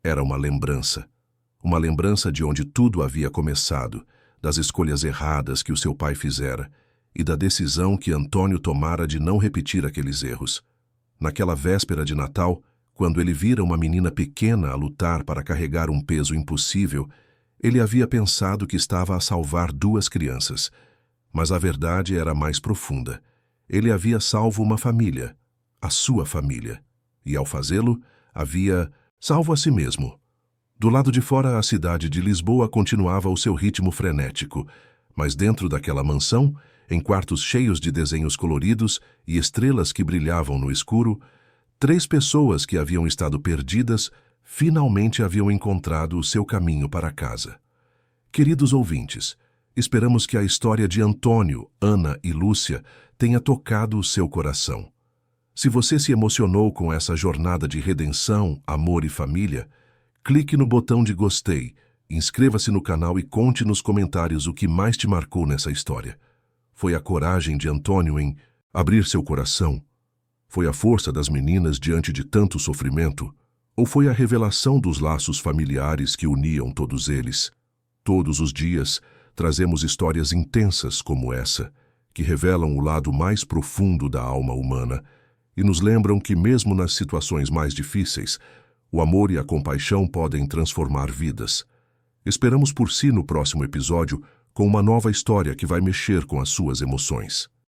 Era uma lembrança de onde tudo havia começado, das escolhas erradas que o seu pai fizera e da decisão que Antônio tomara de não repetir aqueles erros. Naquela véspera de Natal, quando ele vira uma menina pequena a lutar para carregar um peso impossível, ele havia pensado que estava a salvar 2 crianças. Mas a verdade era mais profunda. Ele havia salvo uma família, a sua família, e ao fazê-lo, havia salvo a si mesmo. Do lado de fora, a cidade de Lisboa continuava o seu ritmo frenético, mas dentro daquela mansão, em quartos cheios de desenhos coloridos e estrelas que brilhavam no escuro, 3 pessoas que haviam estado perdidas finalmente haviam encontrado o seu caminho para casa. Queridos ouvintes, esperamos que a história de Antônio, Ana e Lúcia tenha tocado o seu coração. Se você se emocionou com essa jornada de redenção, amor e família, clique no botão de gostei, inscreva-se no canal e conte nos comentários o que mais te marcou nessa história. Foi a coragem de Antônio em abrir seu coração? Foi a força das meninas diante de tanto sofrimento? Ou foi a revelação dos laços familiares que uniam todos eles? Todos os dias, trazemos histórias intensas como essa, que revelam o lado mais profundo da alma humana e nos lembram que mesmo nas situações mais difíceis, o amor e a compaixão podem transformar vidas. Esperamos por si no próximo episódio com uma nova história que vai mexer com as suas emoções.